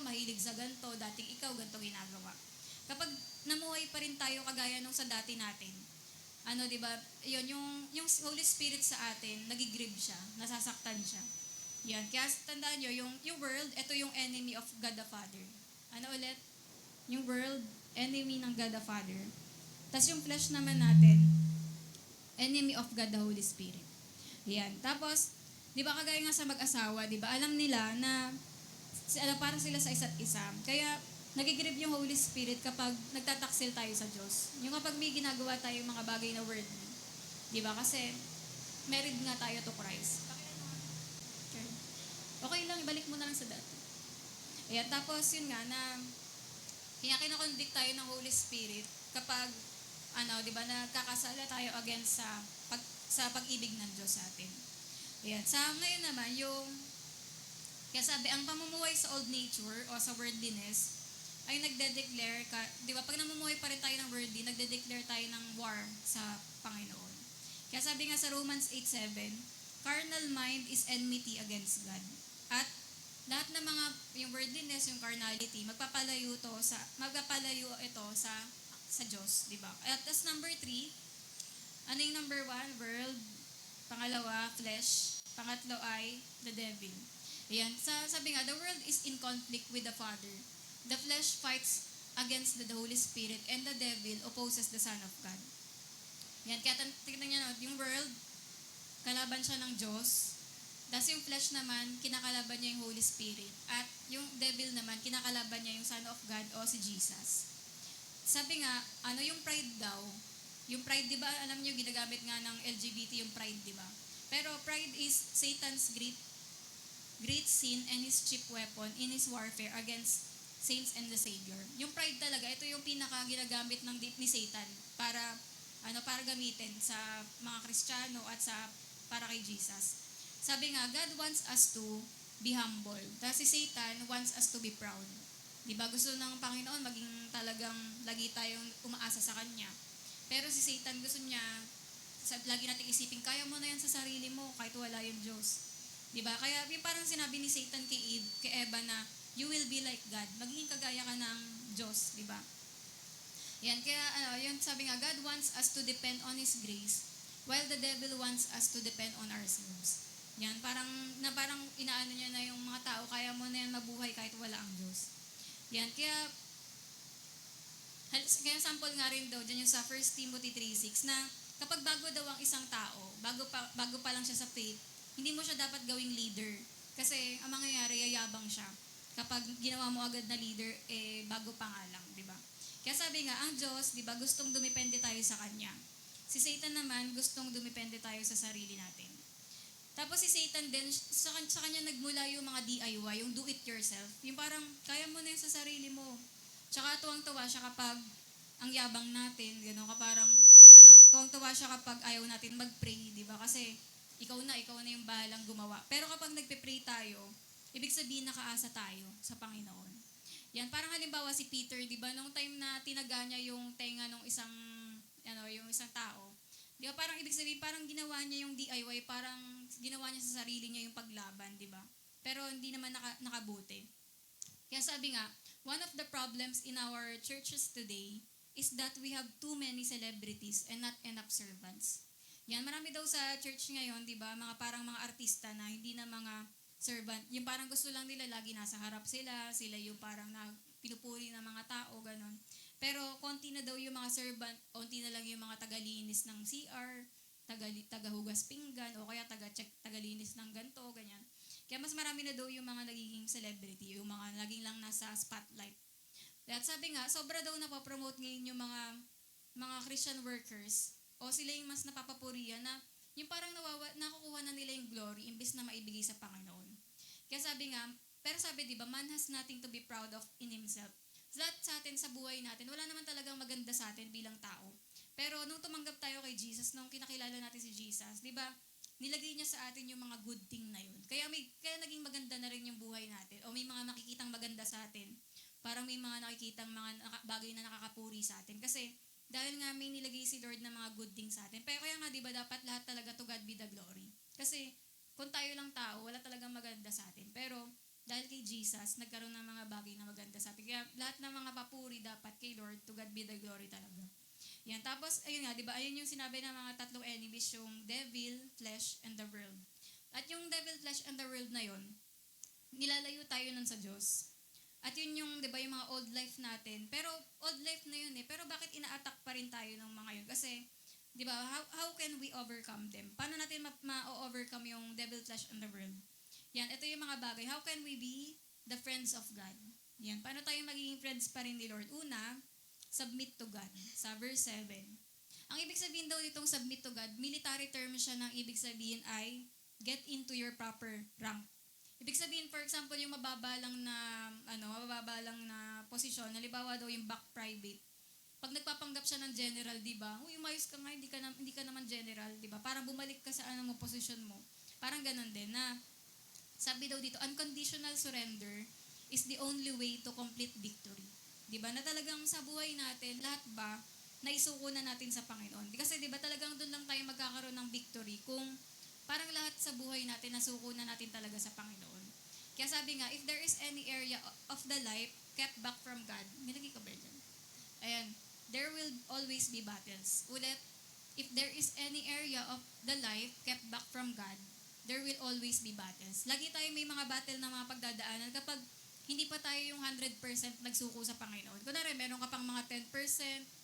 mahilig sa ganito, dating ikaw, ganito ginagawa. Kapag namuhay pa rin tayo kagaya nung sa dati natin, di ba, yun, yung Holy Spirit sa atin, nagigrieve siya, nasasaktan siya. Yan, kaya tandaan nyo, yung world, ito yung enemy of God the Father. Ulit? Yung world, enemy ng God the Father. Tapos yung flesh naman natin, enemy of God the Holy Spirit. Yan. Tapos, di ba kagaya nga sa mag-asawa, di ba, alam nila na parang sila sa isa't isa. Kaya, nagigrieve yung Holy Spirit kapag nagtataksil tayo sa Diyos. Yung kapag may ginagawa tayo mga bagay na worldly. Di ba? Kasi, married nga tayo to Christ. Okay lang, ibalik mo na lang sa dati. Ayan, tapos yun nga na, kaya kinakonvict tayo ng Holy Spirit kapag, di ba, nagkakasala tayo against sa pag-ibig ng Diyos sa atin. Ayan, sa ngayon naman, kaya sabi, ang pamumuhay sa old nature o sa worldliness, ay nagde-declare di ba, pag namumuhay pa rin tayo ng worldly, nagde-declare tayo ng war sa Panginoon. Kaya sabi nga sa Romans 8:7, carnal mind is enmity against God. At lahat ng mga, yung worldliness, yung carnality, magpapalayo ito sa Diyos, di ba? At as number 3, ano yung number 1? World. Pangalawa, flesh. Pangatlo ay the devil. Ayan. Sabi nga, the world is in conflict with the Father. The flesh fights against the Holy Spirit, and the devil opposes the Son of God. Ayan. Kaya tignan nyo, yung world, kalaban siya ng Diyos. Tapos yung flesh naman, kinakalaban niya yung Holy Spirit. At yung devil naman, kinakalaban niya yung Son of God o si Jesus. Sabi nga, yung pride daw, yung pride, di ba, alam niyo, ginagamit nga ng LGBT yung pride, di ba? Pero pride is Satan's great sin and his cheap weapon in his warfare against saints and the Savior. Yung pride talaga, ito yung pinaka ginagamit ni Satan para gamitin sa mga Kristiyano at para kay Jesus. Sabi nga, God wants us to be humble. Tapos si Satan wants us to be proud. Diba? Gusto ng Panginoon maging talagang lagi tayong umaasa sa Kanya. Pero si Satan gusto niya, lagi nating isipin, kaya mo na yan sa sarili mo kahit wala yung Diyos. Diba? Kaya yung parang sinabi ni Satan kay Eva na, you will be like God. Magiging kagaya ka ng Diyos. Diba? Yan, kaya yun sabi nga, God wants us to depend on His grace while the devil wants us to depend on ourselves. Yan, parang inaano niya na yung mga tao, kaya mo na yan mabuhay kahit wala ang Diyos. Yan, kaya sample nga rin daw dyan yung sa 1 Timothy 3:6 na kapag bago daw ang isang tao, bago pa lang siya sa faith, hindi mo siya dapat gawing leader. Kasi ang mangyayari, yayabang siya. Kapag ginawa mo agad na leader, bago pa nga lang, di ba? Kaya sabi nga, ang Diyos, di ba, gustong dumepende tayo sa Kanya. Si Satan naman, gustong dumepende tayo sa sarili natin. Tapos si Satan din, sa kanya nagmula yung mga DIY, yung do it yourself. Yung parang, kaya mo na yun sa sarili mo. Tsaka tuwang-tuwa siya kapag ang yabang natin, gano'n, parang, tuwang-tuwa siya kapag ayaw natin mag-pray, di ba? Kasi, ikaw na yung bahalang gumawa. Pero kapag nagpe-pray tayo, ibig sabihin nakaasa tayo sa Panginoon. Yan, parang halimbawa si Peter, di ba? Nung time na tinaga niya yung tenga ng yung isang tao, di ba, parang ibig sabihin, parang ginawa niya yung DIY, parang ginawa niya sa sarili niya yung paglaban, di ba? Pero hindi naman nakabuti. Kaya sabi nga, one of the problems in our churches today is that we have too many celebrities and not enough servants. Yan, marami daw sa church ngayon, di ba, parang mga artista na hindi na mga servant. Yung parang gusto lang nila, lagi nasa harap sila yung parang pinupuri ng mga tao, ganon. Pero konti na daw yung mga servant, konti na lang yung mga tagalinis ng CR, tagahugas pinggan, o kaya tagalinis ng ganto, ganyan. Kaya mas marami na daw yung mga nagiging celebrity, yung mga laging lang nasa spotlight. At sabi nga, sobra daw napopromote ngayon yung mga Christian workers, o sila yung mas napapapurihan na yung parang nakukuha na nila yung glory imbes na maibigay sa Panginoon. Kaya sabi nga, pero sabi diba, man has nothing to be proud of in himself. Lahat sa atin sa buhay natin, wala naman talagang maganda sa atin bilang tao. Pero nung tumanggap tayo kay Jesus, nung kinakilala natin si Jesus, di ba, nilagay niya sa atin yung mga good thing na yun. Kaya naging maganda na rin yung buhay natin. O may mga nakikitang maganda sa atin. Parang may mga nakikitang mga bagay na nakakapuri sa atin. Kasi dahil nga may nilagay si Lord na mga good things sa atin. Pero kaya nga, di ba, dapat lahat talaga to God be the glory. Kasi kung tayo lang tao, wala talagang maganda sa atin. Pero dahil kay Jesus, nagkaroon ng mga bagay na maganda sa atin. Kaya lahat ng mga papuri dapat kay Lord, to God be the glory talaga. Yan. Tapos, ayun nga, di ba, ayun yung sinabi ng mga tatlong enemies, yung devil, flesh, and the world. At yung devil, flesh, and the world na yun, nilalayo tayo nun sa Diyos. At yun yung, di ba, yung mga old life natin. Pero, old life na yun pero bakit ina-attack pa rin tayo ng mga yun? Kasi, di ba, how can we overcome them? Paano natin ma-overcome yung devil, flesh, and the world? Yan, ito yung mga bagay. How can we be the friends of God? Yan, paano tayo magiging friends pa rin ni Lord? Una, submit to God. Sa verse 7. Ang ibig sabihin daw nitong submit to God, military term siya ng ibig sabihin ay get into your proper rank. Ibig sabihin, for example, yung mababa lang na posisyon, halimbawa daw yung back private. Pag nagpapanggap siya ng general, di ba? Uy, umayos ka nga, hindi ka naman general, di ba? Parang bumalik ka sa posisyon mo. Parang ganun din na sabi daw dito, unconditional surrender is the only way to complete victory. Diba? Na talagang sa buhay natin, lahat ba, naisuko na natin sa Panginoon. Kasi diba talagang doon lang tayo magkakaroon ng victory kung parang lahat sa buhay natin, nasuko na natin talaga sa Panginoon. Kaya sabi nga, if there is any area of the life kept back from God, nilagay ko ba dyan? Ayan, there will always be battles. Ulit, if there is any area of the life kept back from God, there will always be battles. Lagi tayo may mga battle na mga pagdadaanan kapag hindi pa tayo yung 100% nagsuko sa Panginoon. Kunwari, meron ka pang mga 10%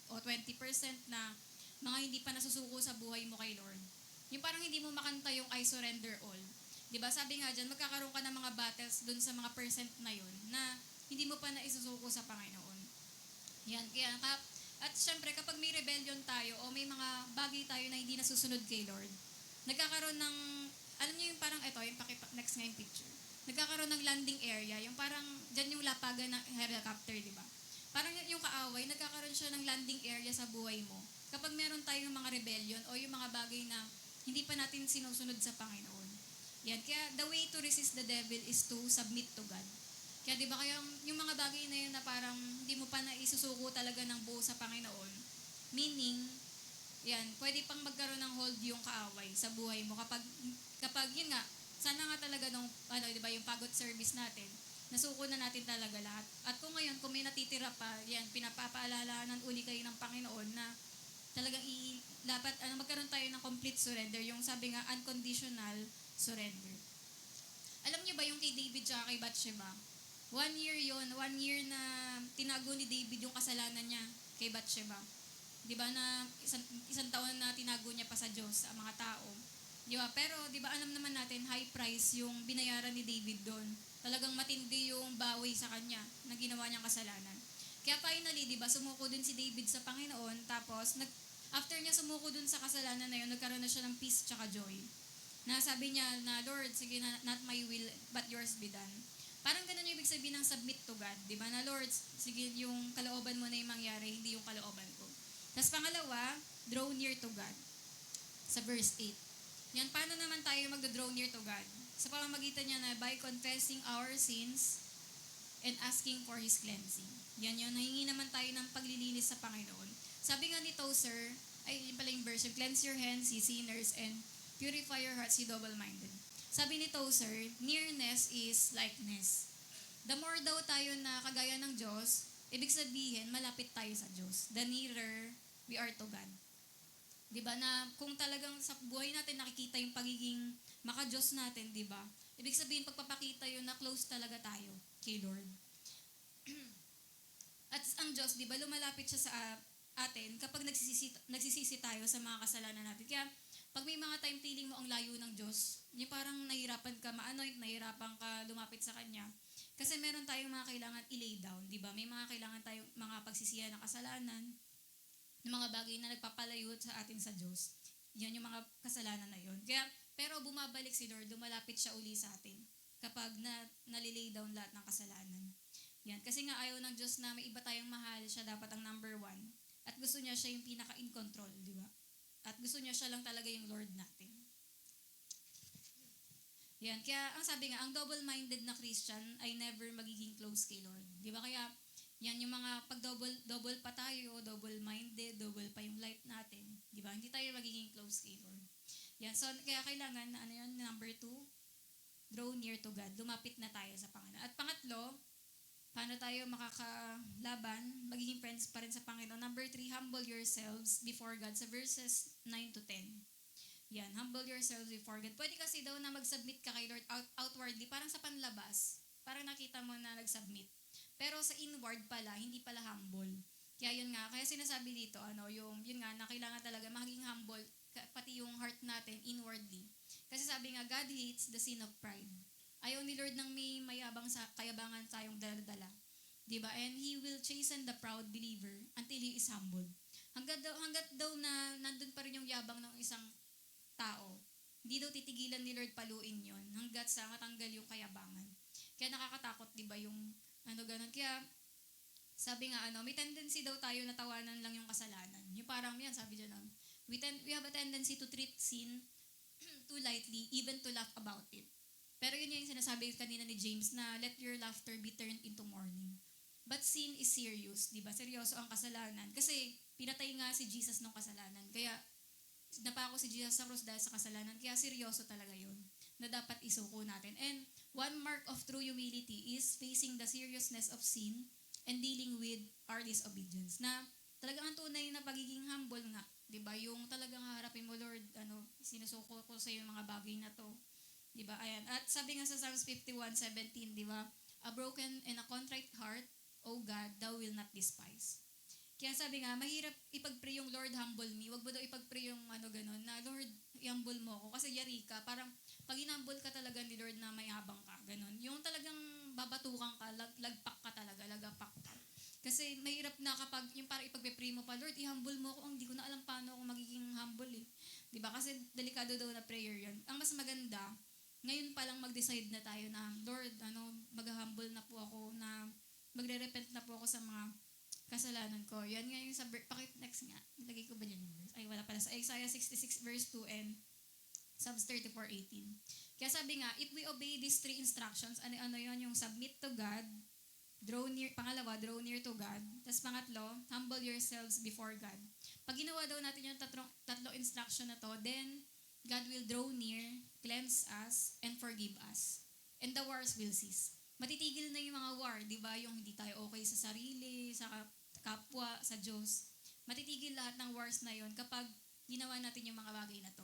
o 20% na mga hindi pa nasusuko sa buhay mo kay Lord. Yung parang hindi mo makanta yung I surrender all. 'Di ba? Sabi nga diyan, magkakaroon ka ng mga battles dun sa mga percent na 'yon na hindi mo pa naisusuko sa Panginoon. Yan, at syempre kapag may rebellion tayo o may mga bagay tayo na hindi nasusunod kay Lord, nagkakaroon ng, alam niyo yung parang ito, yung next nga yung picture. Nagkakaroon ng landing area, yung parang dyan yung lapagan ng helicopter, di ba? Parang yung kaaway, nagkakaroon siya ng landing area sa buhay mo. Kapag meron tayong mga rebellion o yung mga bagay na hindi pa natin sinusunod sa Panginoon. Yan, kaya the way to resist the devil is to submit to God. Kaya di ba kaya yung mga bagay na yun na parang hindi mo pa na isusuko talaga ng buo sa Panginoon, meaning, yan, pwede pang magkaroon ng hold yung kaaway sa buhay mo kapag yun nga, sana nga talaga nung, di ba, yung pagod service natin, nasuko na natin talaga lahat. At kung ngayon, kung may natitira pa, yan, pinapapaalalahanan uli kayo ng Panginoon na talagang magkaroon tayo ng complete surrender, yung sabi nga, unconditional surrender. Alam niyo ba yung kay David tsaka kay Bathsheba? 1 year yon, 1 year na tinago ni David yung kasalanan niya kay Bathsheba. Di ba na isang taon na tinago niya pa sa Diyos, sa mga tao. Di ba? Pero di ba alam naman natin, high price yung binayaran ni David doon. Talagang matindi yung bawi sa kanya na ginawa niyang kasalanan. Kaya finally, di ba, sumuko din si David sa Panginoon, tapos after niya sumuko dun sa kasalanan na yun, nagkaroon na siya ng peace tsaka joy. Na sabi niya na, Lord, sige, not my will, but yours be done. Parang ganun yung ibig sabihin ng submit to God. Di ba na, Lord, sige, yung kalooban mo na yung mangyari, hindi yung kalooban ko. Tapos pangalawa, draw near to God. Sa verse 8. Yan, paano naman tayo mag-draw near to God? Sa pamamagitan niya na by confessing our sins and asking for His cleansing. Yan yun, nahingi naman tayo ng paglilinis sa Panginoon. Sabi nga ni Tozer, yun pala yung verse, cleanse your hands, ye sinners, and purify your hearts, ye double-minded. Sabi ni Tozer, nearness is likeness. The more daw tayo na kagaya ng Diyos, ibig sabihin, malapit tayo sa Diyos. The nearer we are to God. Diba na kung talagang sa buhay natin nakikita yung pagiging maka-Diyos natin, diba? Ibig sabihin, pagpapakita yun na close talaga tayo kay Lord. At ang Diyos, diba, lumalapit siya sa atin kapag nagsisisi tayo sa mga kasalanan natin. Kaya, pag may mga time feeling mo ang layo ng Diyos, yung parang nahirapan ka ma-anoint, nahirapan ka lumapit sa Kanya. Kasi meron tayong mga kailangan i-lay down, di ba? May mga kailangan tayong mga pagsisihan ng kasalanan, ng mga bagay na nagpapalayo sa atin sa Diyos. Yan yung mga kasalanan na yun. Kaya, pero bumabalik si Lord, lumalapit siya uli sa atin kapag nalilay down lahat ng kasalanan. Yan. Kasi nga ayaw ng Diyos na may iba tayong mahal, siya dapat ang number 1. At gusto niya siya yung pinaka-in control, di ba? At gusto niya siya lang talaga yung Lord natin. Yan. Kaya, ang sabi nga, ang double-minded na Christian ay never magiging close kay Lord. Di ba? Kaya, yan yung mga pag-double pa tayo, double-minded, double pa yung life natin. Di ba? Hindi tayo magiging close kay Lord. Yan. So, kaya kailangan na, number 2, draw near to God. Lumapit na tayo sa Panginoon. At pangatlo, paano tayo makakalaban, magiging friends pa rin sa Panginoon. Number 3, humble yourselves before God. Sa verses 9 to 10. Yan, humble yourselves before God. Pwede kasi daw na mag-submit ka kay Lord outwardly, parang sa panlabas. Parang nakita mo na nag-submit. Pero sa inward pala, hindi pala humble. Kaya yun nga, kaya sinasabi dito, yun nga, na kailangan talaga maging humble, pati yung heart natin inwardly. Kasi sabi nga, God hates the sin of pride. Ayaw ni Lord ng may mayabang sa kayabangan tayong dala-dala. Diba? And He will chasten the proud believer until he is humbled. Hanggat daw na nandun pa rin yung yabang ng isang tao, hindi daw titigilan ni Lord paluin yon hanggat sa matanggal yung kayabangan. Kaya nakakatakot, diba, yung ganun. Kaya, sabi nga, may tendency daw tayo na tawanan lang yung kasalanan. Yung parang yan, sabi dyan, we have a tendency to treat sin too lightly, even to laugh about it. Pero yun yung sinasabi kanina ni James na let your laughter be turned into mourning. But sin is serious, di ba? Seryoso ang kasalanan. Kasi pinatay nga si Jesus ng kasalanan. Kaya napako si Jesus sa cross dahil sa kasalanan. Kaya seryoso talaga yun na dapat isuko natin. And one mark of true humility is facing the seriousness of sin and dealing with our disobedience. Na talagang ang tunay na pagiging humble nga, di ba? Yung talagang haharapin mo, Lord, sinusuko ko sa iyo mga bagay na to. Diba? Ayan. At sabi nga sa Psalms 51:17, diba? A broken and a contrite heart, O God, Thou will not despise. Kaya sabi nga, mahirap ipag-pray yung Lord, humble me. Wag mo daw ipag-pray yung ganun, na Lord, i-humble mo ako. Kasi yari ka, parang pag inhumble ka talaga ni Lord na mayabang ka, ganun. Yung talagang babatukan ka, lagpak ka talaga, lagapak ka. Kasi mahirap na kapag yung parang ipagpe-pray mo pa, Lord, i-humble mo ako. Hindi ko na alam paano ako magiging humble eh. 'Di ba? Kasi delikado daw na prayer 'yon. Ang mas maganda, ngayon pa lang mag-decide na tayo na, Lord, mag-humble na po ako, na magre-repent na po ako sa mga kasalanan ko. Yan nga yung sa, pakit next nga. Nilagay ko ba dyan yung verse? Ay, wala pala. Sa Isaiah 66 verse 2 and Psalms 34:18. Kaya sabi nga, if we obey these three instructions, ano yun? Yung submit to God, draw near, pangalawa, draw near to God. Tapos pangatlo, humble yourselves before God. Pag ginawa daw natin yung tatlo instruction na to, then God will draw near, cleanse us, and forgive us. And the wars will cease. Matitigil na yung mga war, di ba? Yung hindi tayo okay sa sarili, sa kapwa, sa Diyos. Matitigil lahat ng wars na yon kapag ginawa natin yung mga bagay na to.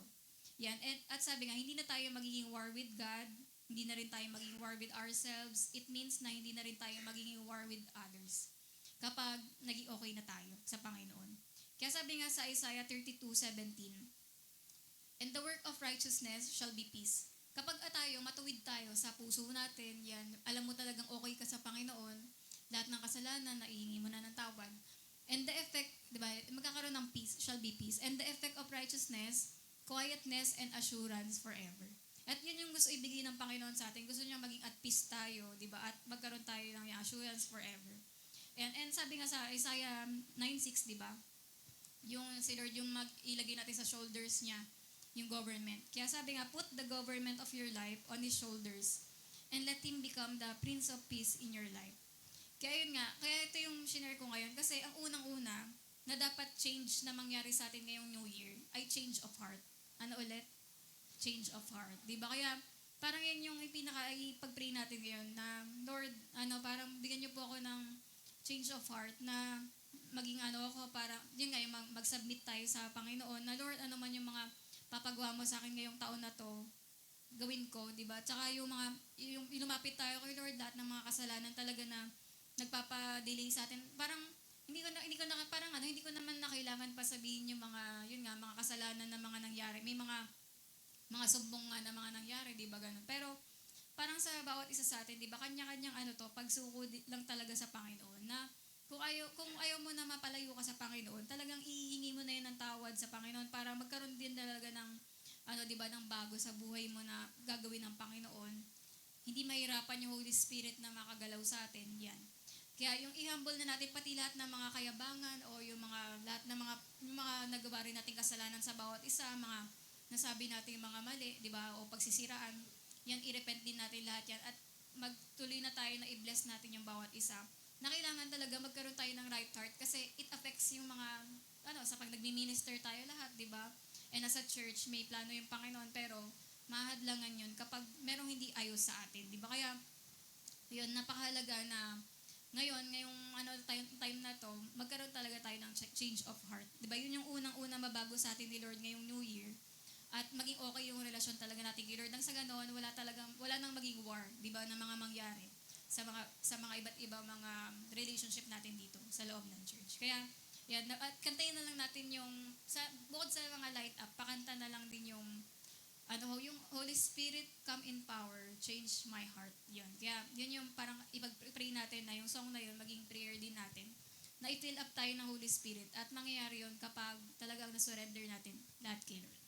Yan. At sabi nga, hindi na tayo magiging war with God, hindi na rin tayo magiging war with ourselves. It means na hindi na rin tayo magiging war with others kapag naging okay na tayo sa Panginoon. Kaya sabi nga sa Isaiah 32:17, and the work of righteousness shall be peace. Kapag matuwid tayo sa puso natin, yan, alam mo talagang okay ka sa Panginoon, lahat ng kasalanan, naihingi mo na ng tawad. And the effect, di ba, magkakaroon ng peace, shall be peace. And the effect of righteousness, quietness and assurance forever. At yun yung gusto ibigay ng Panginoon sa atin. Gusto niya maging at peace tayo, di ba? At magkaroon tayo ng assurance forever. And sabi nga sa Isaiah 9:6, di ba? Yung si Lord, yung ilagay natin sa shoulders niya, yung government. Kaya sabi nga, put the government of your life on His shoulders and let Him become the Prince of Peace in your life. Kaya yun nga, kaya ito yung shinare ko ngayon kasi ang unang-una na dapat change na mangyari sa atin ngayong New Year ay change of heart. Ano ulit? Change of heart. Diba? Kaya parang yan yung ipag-pray natin ngayon na, Lord, parang bigyan niyo po ako ng change of heart na maging ako, para, yun nga, yung mag-submit tayo sa Panginoon na, Lord, ano man yung mga papagawa mo sa akin ngayong taon na to, gawin ko, di ba? Tsaka yung lumapit tayo kay Lord, lahat ng mga kasalanan talaga na nagpapa-delay sa atin. Parang hindi ko naman na kailangan pa sabihin yung mga kasalanan na mga nangyari. May mga sumbong nga na mga nangyari, di ba ganun? Pero parang sa bawat isa sa atin, di ba, kanya-kanyang pagsuko lang talaga sa Panginoon na kung ayaw mo na mapalayo ka sa Panginoon, talagang ihingi mo na yun ng tawad sa Panginoon para magkaroon din talaga ng, ng bago sa buhay mo na gagawin ng Panginoon. Hindi mahirapan yung Holy Spirit na makagalaw sa atin, yan. Kaya yung i-humble na natin pati lahat ng mga kayabangan o lahat ng mga nagawa rin nating kasalanan sa bawat isa, mga nasabi natin yung mga mali, di ba, o pagsisiraan, yan, i-repent din natin lahat yan at magtuloy na tayo na i-bless natin yung bawat isa. Na kailangan talaga magkaroon tayo ng right heart kasi it affects yung mga, sa pag nagmi-minister tayo lahat, di ba? And as a church, may plano yung Panginoon, pero mahadlangan yun kapag merong hindi ayos sa atin, di ba? Kaya, yun, napakahalaga na ngayong time na to, magkaroon talaga tayo ng change of heart. Di ba? Yun yung unang-una mabago sa atin ni Lord ngayong New Year. At maging okay yung relasyon talaga natin kay Lord. Nang sa ganoon, wala nang maging war, di ba, na mga mangyari sa mga iba't ibang mga relationship natin dito sa loob ng church. Kaya, yan, at kantayin na lang natin bukod sa mga light up, pakanta na lang din yung Holy Spirit, come in power, change my heart. Yun. Kaya, yun yung parang ipag-pray natin na yung song na yun, maging prayer din natin, na i-fill up tayo ng Holy Spirit at mangyayari yun kapag talagang na-surrender natin lahat kay Lord.